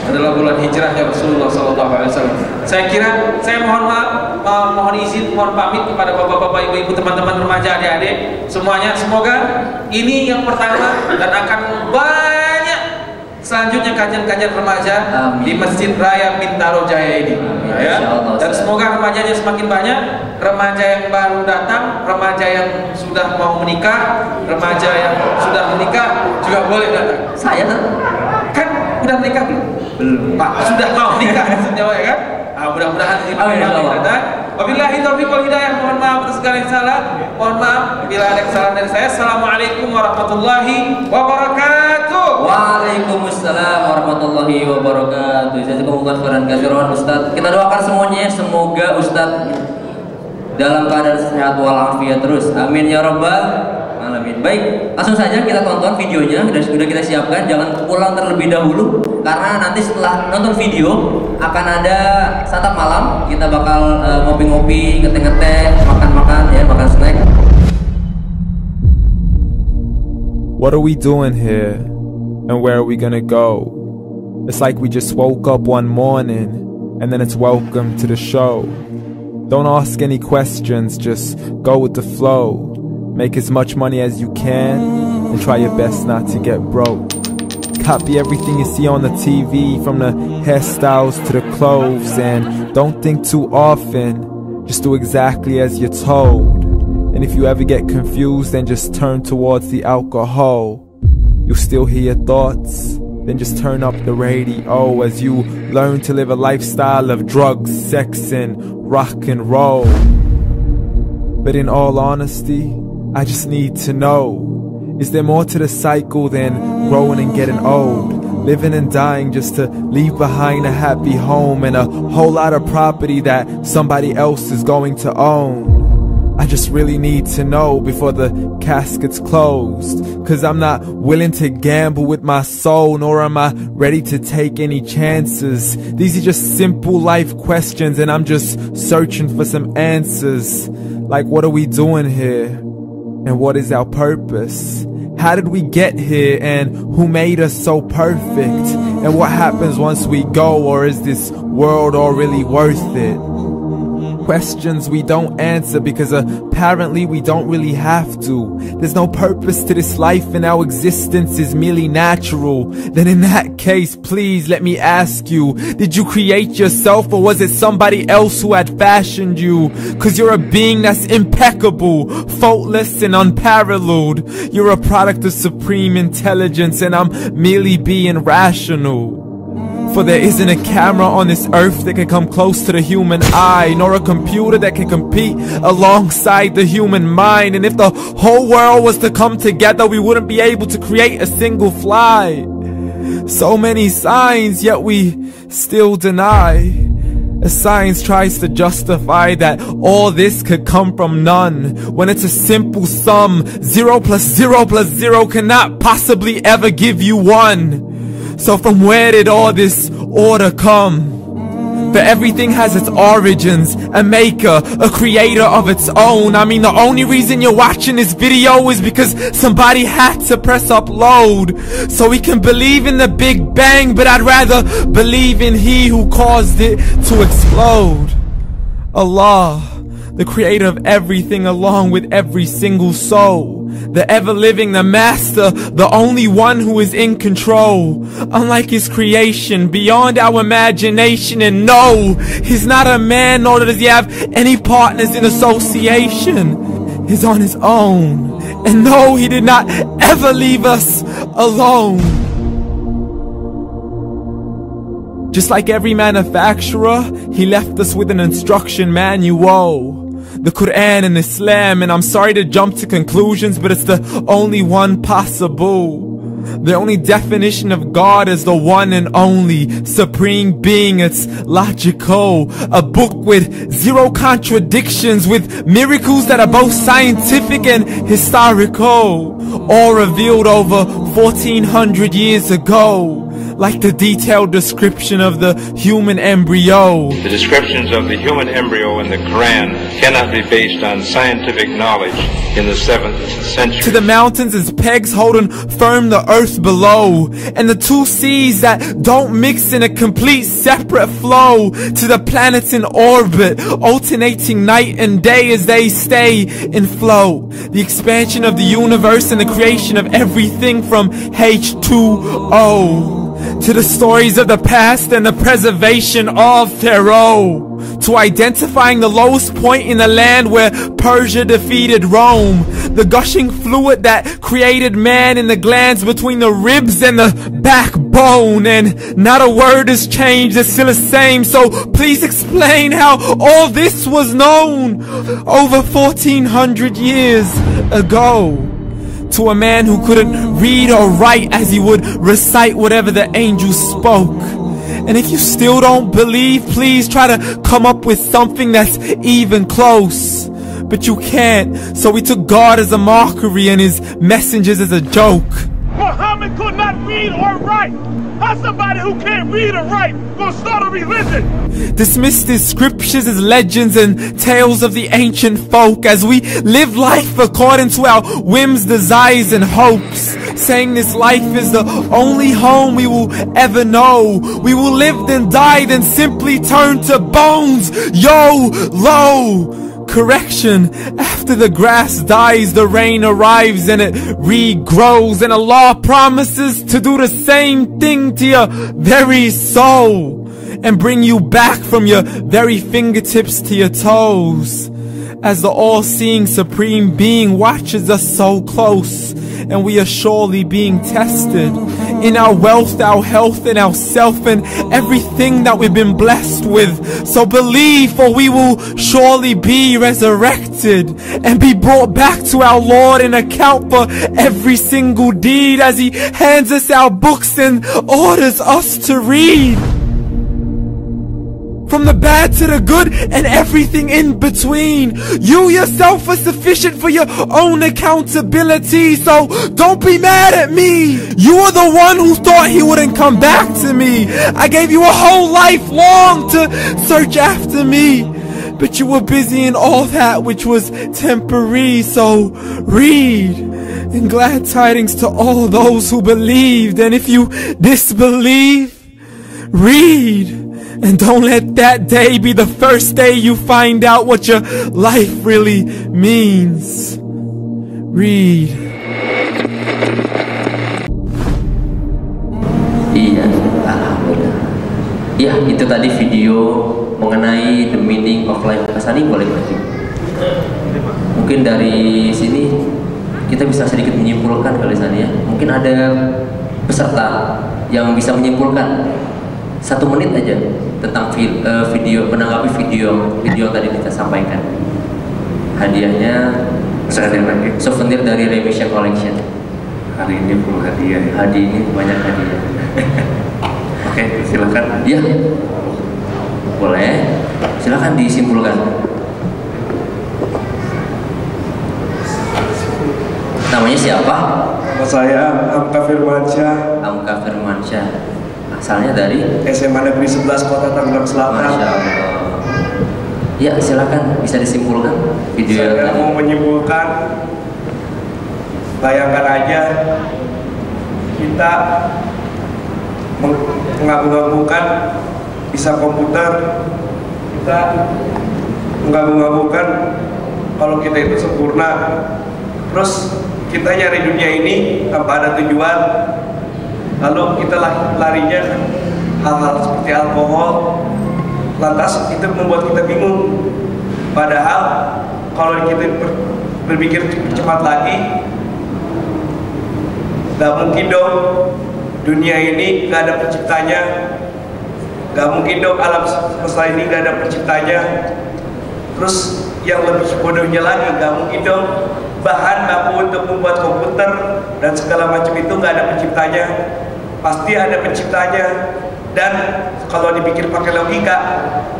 Speaker 3: adalah bulan hijrahnya Rasulullah SAW. Saya kira saya mohon maaf, mohon izin, mohon pamit kepada bapak-bapak, ibu-ibu, teman-teman remaja, adik-adik semuanya. Semoga ini yang pertama dan akan banyak selanjutnya kajian-kajian remaja di Masjid Raya Bintaro Jaya ini. Ya. Dan semoga remajanya semakin banyak, remaja yang baru datang, remaja yang sudah mau menikah, remaja yang sudah menikah juga boleh datang.
Speaker 1: Saya
Speaker 3: kan udah menikah belum? Belum. Pak, sudah mau nikah maksudnya ya kan? Mudah-mudahan datang. Wabillahi taufiq wal hidayah. Mohon maaf atas segala yang salah. Mohon maaf bila ada kesalahan dari saya. Assalamualaikum warahmatullahi wabarakatuh.
Speaker 1: Waalaikumsalam warahmatullahi wabarakatuh. Jazakumullah khairan katsiran Ustaz. Kita doakan semuanya semoga Ustaz dalam keadaan sehat walafiat terus. Amin ya rabbal alamin. Baik, langsung saja kita tonton videonya. Sudah kita siapkan. Jangan pulang terlebih dahulu karena nanti setelah nonton video akan ada santap malam. Kita bakal ngopi-ngopi, ngeteh-ngeteh, makan-makan ya, makan snack.
Speaker 7: What are we doing here? And where are we gonna go? It's like we just woke up one morning and then it's welcome to the show. Don't ask any questions, just go with the flow. Make as much money as you can and try your best not to get broke. Copy everything you see on the TV, from the hairstyles to the clothes, and don't think too often, just do exactly as you're told. And if you ever get confused, then just turn towards the alcohol. You'll still hear your thoughts, then just turn up the radio as you learn to live a lifestyle of drugs, sex, and rock and roll. But in all honesty, I just need to know, is there more to the cycle than growing and getting old? living and dying just to leave behind a happy home and a whole lot of property that somebody else is going to own. I just really need to know before the casket's closed, 'cause I'm not willing to gamble with my soul, nor am I ready to take any chances. These are just simple life questions and I'm just searching for some answers. Like, what are we doing here? And what is our purpose? How did we get here, and who made us so perfect? And what happens once we go, or is this world all really worth it? Questions we don't answer because apparently we don't really have to. There's no purpose to this life and our existence is merely natural. Then in that case, please let me ask you, did you create yourself or was it somebody else who had fashioned you? 'Cause you're a being that's impeccable, faultless and unparalleled. You're a product of supreme intelligence and I'm merely being rational. For there isn't a camera on this earth that can come close to the human eye, nor a computer that can compete alongside the human mind. And if the whole world was to come together, we wouldn't be able to create a single fly. So many signs, yet we still deny. As science tries to justify that all this could come from none, when it's a simple sum. 0 plus 0 plus 0 cannot possibly ever give you 1. So from where did all this order come? For everything has its origins, a maker, a creator of its own. I mean, the only reason you're watching this video is because somebody had to press upload. So we can believe in the Big Bang, but I'd rather believe in He who caused it to explode. Allah, the creator of everything along with every single soul. The ever-living, the master, the only one who is in control. Unlike his creation, beyond our imagination. And no, he's not a man, nor does he have any partners in association. He's on his own. And no, he did not ever leave us alone. Just like every manufacturer, he left us with an instruction manual. The Quran and Islam, and I'm sorry to jump to conclusions, but it's the only one possible. The only definition of God is the one and only supreme being. It's logical, a book with 0 contradictions, with miracles that are both scientific and historical, all revealed over 1400 years ago. Like the detailed description of the human embryo.
Speaker 8: The descriptions of the human embryo in the Quran cannot be based on scientific knowledge in the 7th century.
Speaker 7: To the mountains as pegs holding firm the earth below, and the 2 seas that don't mix in a complete separate flow. To the planets in orbit, alternating night and day as they stay in flow. The expansion of the universe and the creation of everything from H2O. To the stories of the past and the preservation of Pharaoh. To identifying the lowest point in the land where Persia defeated Rome. The gushing fluid that created man in the glands between the ribs and the backbone. And not a word has changed, it's still the same. So please explain how all this was known over 1400 years ago. To a man who couldn't read or write as he would recite whatever the angels spoke. And if you still don't believe, please try to come up with something that's even close. But you can't, so we took God as a mockery and his messengers as a joke.
Speaker 6: Muhammad could not read or write. How somebody who can't read or write gonna start a religion?
Speaker 7: Dismissed his scriptures as legends and tales of the ancient folk, as we live life according to our whims, desires and hopes, saying this life is the only home we will ever know. We will live then die, then simply turn to bones. YOLO! Correction, after the grass dies, the rain arrives and it regrows, and Allah promises to do the same thing to your very soul and bring you back from your very fingertips to your toes, as the all-seeing supreme being watches us so close, and we are surely being tested in our wealth, our health, and our self, and everything that we've been blessed with. So believe, for we will surely be resurrected and be brought back to our Lord and account for every single deed as He hands us our books and orders us to read. From the bad to the good and everything in between. You yourself are sufficient for your own accountability, so don't be mad at me. You are the one who thought He wouldn't come back to me. I gave you a whole life long to search after me, but you were busy in all that which was temporary. So read, and glad tidings to all those who believed. And if you disbelieve, read. And don't let that day be the first day you find out what your life really means. Read.
Speaker 1: Iya, alhamdulillah. Ya, itu tadi video mengenai the meaning of life. Mas Ani boleh berarti. Mungkin dari sini kita bisa sedikit menyimpulkan kali Sani ya. Mungkin ada peserta yang bisa menyimpulkan 1 menit aja tentang video, menanggapi video tadi kita sampaikan. Hadiahnya souvenir dari Remisha Collection.
Speaker 2: Hari ini full hadiah.
Speaker 1: Hari ini banyak hadiah.
Speaker 2: Oke, silakan.
Speaker 1: Iya, boleh. Silakan disimpulkan. Namanya siapa?
Speaker 9: Nama saya Amka Firmansyah.
Speaker 1: Amka Firmansyah. Asalnya dari
Speaker 9: SMA Negeri 11 Kota Tangerang Selatan.
Speaker 1: Masya Allah. Ya, silakan bisa disimpulkan video
Speaker 9: saya
Speaker 1: tadi.
Speaker 9: mau menyimpulkan, bayangkan aja kita mengagung-agungkan bisa komputer, kita mengagung-agungkan kalau kita itu sempurna, terus kita nyari dunia ini tanpa ada tujuan, lalu kita larinya hal-hal seperti alkohol, lantas itu membuat kita bingung. Padahal kalau kita berpikir cepat lagi, gak mungkin dong dunia ini gak ada penciptanya, gak mungkin dong alam semesta ini gak ada penciptanya. Terus yang lebih bodohnya lagi, gak mungkin dong bahan baku untuk membuat komputer dan segala macam itu gak ada penciptanya. Pasti ada penciptanya. Dan kalau dipikir pakai logika,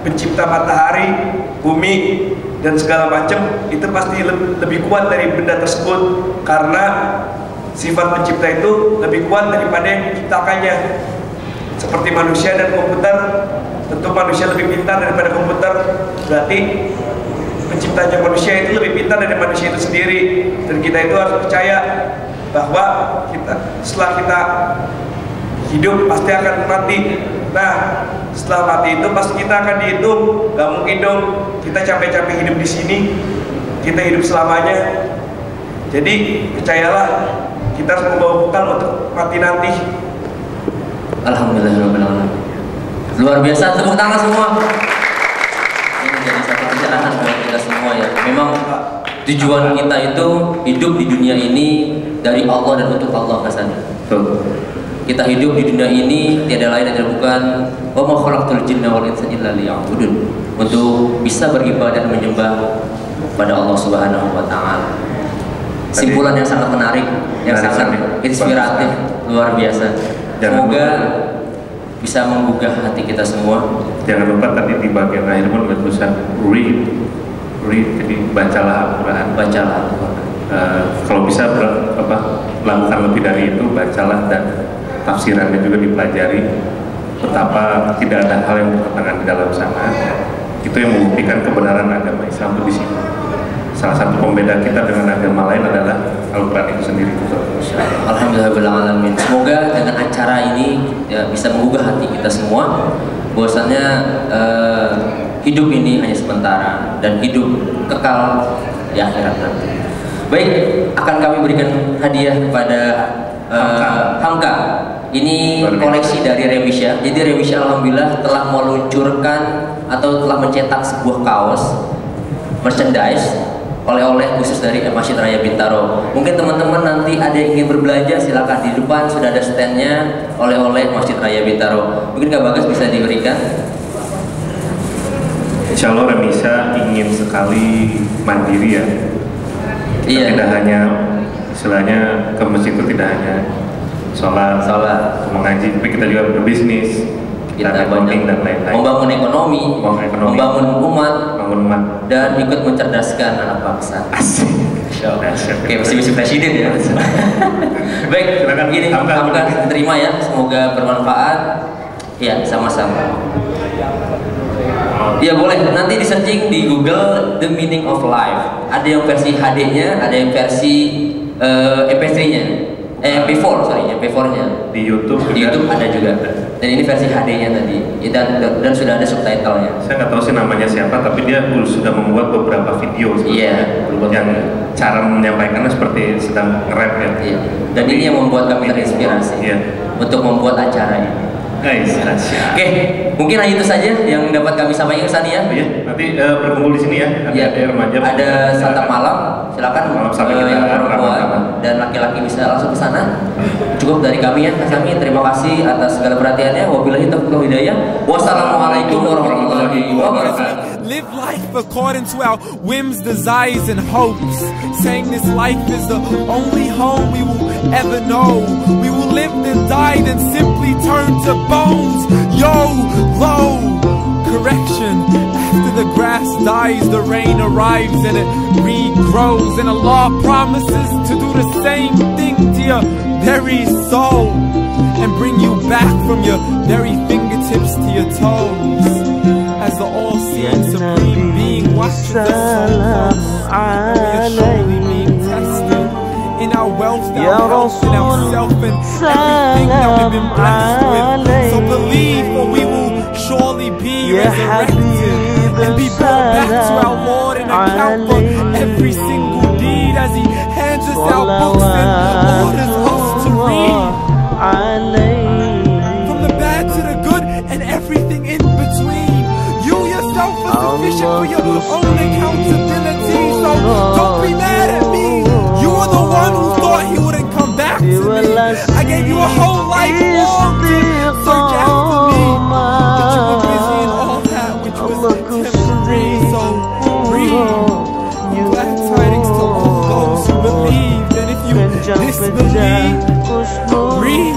Speaker 9: pencipta matahari, bumi, dan segala macam itu pasti lebih kuat dari benda tersebut, karena sifat pencipta itu lebih kuat daripada yang menciptakannya. Seperti manusia dan komputer, tentu manusia lebih pintar daripada komputer, berarti penciptanya manusia itu lebih pintar dari manusia itu sendiri. Dan kita itu harus percaya bahwa setelah kita hidup pasti akan mati. Nah, setelah mati itu pasti kita akan dihitung. Gak mungkin dong kita capek-capek hidup di sini, kita hidup selamanya. Jadi percayalah, kita harus membawa bekal untuk mati nanti.
Speaker 1: Alhamdulillah. Luar biasa, tepuk tangan semua. Ini jadi satu pencerahan buat kita semua ya. Memang tujuan kita itu hidup di dunia ini dari Allah dan untuk Allah, Mas Andi. Kita hidup di dunia ini tiada lain adalah bukan wa ma khalaqtul jinna wal insa illa liya'budun, untuk bisa beribadah dan menyembah pada Allah Subhanahu wa taala. Simpulan yang sangat menarik, yang sangat inspiratif, luar biasa. Semoga bisa menggugah hati kita semua.
Speaker 2: Jangan lupa tadi di bagian akhir pun ada tulisan read, jadi bacalah Al-Quran.
Speaker 1: Bacalah Al-Quran.
Speaker 2: Kalau bisa lakukan lebih dari itu, bacalah dan tafsirannya juga dipelajari. Betapa tidak ada hal yang bertentangan di dalam sana. Itu yang membuktikan kebenaran agama Islam itu di sini. Salah satu pembeda kita dengan agama lain adalah Al-Quran itu sendiri.
Speaker 1: Alhamdulillah. Semoga dengan acara ini ya, bisa menggugah hati kita semua bahwasannya hidup ini hanya sementara dan hidup kekal di akhirat nanti. Baik, akan kami berikan hadiah kepada Hamka. Ini koleksi dari Remisha. Jadi Remisha alhamdulillah telah meluncurkan atau telah mencetak sebuah kaos merchandise oleh-oleh khusus dari Masjid Raya Bintaro. Mungkin teman-teman nanti ada yang ingin berbelanja, silakan di depan sudah ada standnya oleh-oleh Masjid Raya Bintaro. Mungkin Kak Bagas bisa diberikan.
Speaker 2: Insya Allah Remisa ingin sekali mandiri ya.
Speaker 1: Iya.
Speaker 2: Tidak hanya istilahnya ke masjid itu tidak hanya sholat, mengaji, tapi kita juga berbisnis,
Speaker 1: kita
Speaker 2: banyak dan lain-lain.
Speaker 1: Membangun ekonomi, membangun umat, dan ikut mencerdaskan anak bangsa.
Speaker 2: Asik.
Speaker 1: Oke, misi presiden ya. Baik, ini apakah diterima ya? Semoga bermanfaat. Ya, sama-sama. Ya boleh, nanti di searching di Google The Meaning of Life. Ada yang versi HD-nya, ada yang versi MP3-nya, MP4-nya.
Speaker 2: Di YouTube
Speaker 1: ada juga. Dan ini versi HD-nya tadi. Dan sudah ada subtitlenya.
Speaker 2: Saya nggak tahu sih namanya siapa, tapi dia sudah membuat beberapa video.
Speaker 1: Iya.
Speaker 2: Yang cara menyampaikannya seperti sedang nge-rap ya.
Speaker 1: Iya. Dan ini yang membuat kami terinspirasi untuk membuat acara ini. Oke, mungkin hanya itu saja yang dapat kami sampaikan ke sana ya.
Speaker 2: Iya, nanti berkumpul di sini ya. Ada remaja.
Speaker 1: Ada santap malam, silakan perempuan dan laki-laki bisa langsung ke sana. Cukup dari kami ya, kami terima kasih atas segala perhatiannya. Wabillahi taufiq wal hidayah. Wassalamualaikum warahmatullahi wabarakatuh.
Speaker 7: Live life according to our whims, desires, and hopes. Saying this life is the only home we will ever know. We will live and die, then simply turn to bones. Yo, low, correction. After the grass dies, the rain arrives and it regrows. And Allah promises to do the same thing to your very soul and bring you back from your very fingertips to your toes. As the all-seeing supreme being watches us so close, we are surely being tested in our wealth, our health, and ourself, and everything that we've been blessed with. So believe, for we will surely be resurrected and be brought back to our Lord and account for every single deed as He hands us our books and orders us to read. From the bad to the good and everything in between. You yourself are sufficient for your own accountability. So don't be mad at me. You were the one who thought He wouldn't come back to me. I gave you a whole life long to search after me, but you were busy in all that which was temporary. So breathe. Glad tidings to all those who believed, and if you disbelieve, breathe.